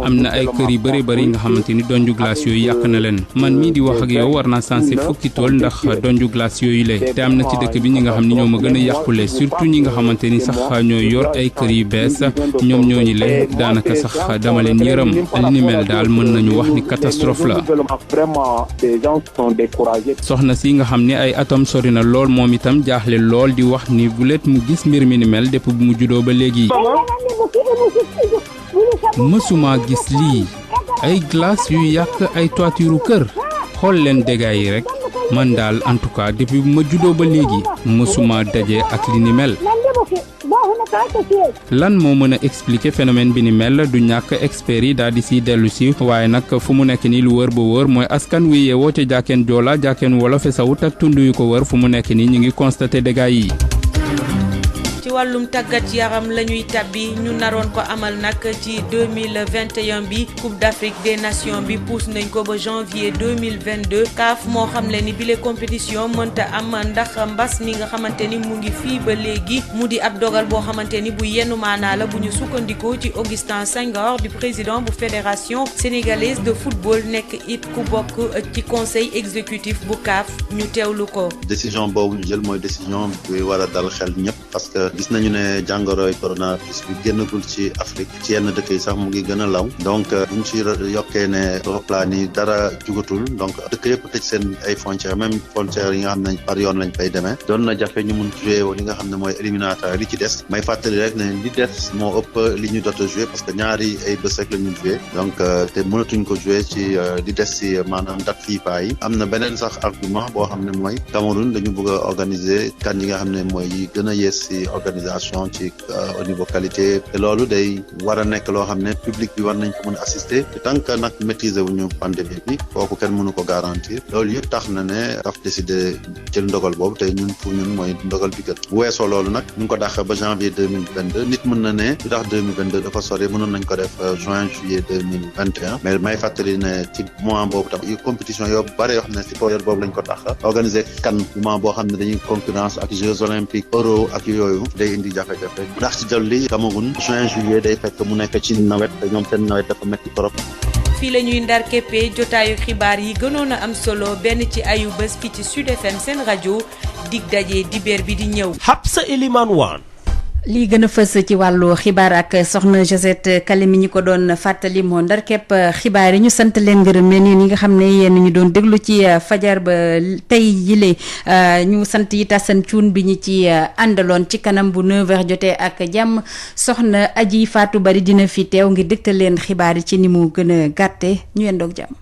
am na ay kër yu bëri bëri nga xamante ni donju glace yooyu yàq na leen man mii di wax ak yow war naa sensé fukki tool ndax donju glace yooyu le te am na ci dëkk bi ñi nga xam ni ñoo ma gën a yàqule surtout ñi nga xamante ni sax ñoo yor ay kër yu bees ñoom ñooñu le daanaka sax dama leen yërëm li ni mel daal mën nañu wax ni catastrophe la. soxna si nga xam ni ay atom sori na lool moom itam jaaxle lool di wax ni bu let mu gis mbir mi ni mel depuis bu mu juddoo ba léegi. mësuma gis lii ay glace yu yàq ay toiture kër xool leen dégâts yi rek man daal en tout cas depuis bu ma juddoo ba léegi mësuma daje ak li ni mel. lan moo mën a expliquer phénomène bi ni mel du ñàkk experts yi daal di siy dellu si waaye nag fu mu nekk nii lu wër ba wër mooy askan wi yeewoo ca Jaaken Joola Jaaken Wolof Esawut ak tund yu ko wër fu mu nekk nii ñu ngi constater dégâts yi. ci wàllum tàggat yaram la ñuy tàbbi ñu naroon ko amal nag ci 2021 bi Coupe d'Afrique des Nations bi pousse nañ ko ba janvier 2022 CAF moo xam le ni bile compétition mënta am ndax mbas mi nga xamante ni mu ngi fii ba léegi mu di ab dogal boo xamante ni bu yenn maanaa la bu ñu sukkandikoo ci Augustin Senghor du président bu fédération sénégalaise de football nekk it ku bokk ci conseil exécutif bu CAF ñu teewlu ko. décision boobu ñu jël mooy décision bi war a dal xel ñëpp parce que gis nañu ne jàngoroy coronavirus bi génnagul ci Afrique ci yenn dëkk yi sax mu ngi gën a law donc buñ ci yokkee ne roplaan yi dara jugatul donc dëkk yëpp tëj seen ay frontières même frontières yi nga xam ne par yoon lañ fay demee doon na jafe ñu mun jouer li nga xam ne mooy éliminatoire li ci des may fàttali rek ne li des moo ëpp li ñu doot a jouer parce que ñaari ay bés rek la ñu jouer donc te mënatuñ ko jouer ci li des ci maanaam date FIFA yi am na beneen sax argument boo xam ne mooy Cameroun dañu bëgg a organiser kan yi nga xam ne mooy yi gën a yees ci organisation ci au niveau qualité te loolu day war a nekk loo xam ne public bi war nañ ko mën a assister te tant que nag maîtriser wuñu pandémie bi kooku kenn mënu ko garantir loolu yëpp tax na ne daf décider jël ndogal boobu te ñun pour ñun mooy ndogal bi gën bu weesoo loolu nag ñu ngi ko dàq ba janvier 2022 nit mën na ne lu tax 2022 dafa sori mënoon nañ ko def juin juillet 2021 mais may fàttali ne ci mois boobu tam compétition yoo bare yoo xam ne ci période boobu lañ ko dàq organiser kan moment boo xam ne dañuy concurrence ak Jeux olympiques euro ak yooyu day indi jafe-jafe ndax ci jël li Cameroun juin juillet day fekk mu nekk ci nawet te ñoom seen nawet dafa metti trop. fii la ñuy ndar képpee jotaayu xibaar yi gënoon a am solo benn ci ayu bés fii ci Sud FM seen rajo dig daje dibeer bi di ñëw. Habsa Elimane Wane. lii gën a fës ci wàllu xibaar ak soxna Josette Kale mi ñu ko doon fàttali moo ndar képp xibaar yi ñu sant leen gërëm leen yéen ñi nga xam ne yéen ñu doon déglu ci fajar ba tey yile ñu sant yi tasan cuun bi ñu ci àndaloon ci kanam bu 9h jotee ak jàmm soxna Aji Fatou Bari dina fi teew ngir dégtal leen xibaar yi ci ni mu gën a gàtte ñu yendoog jàmm.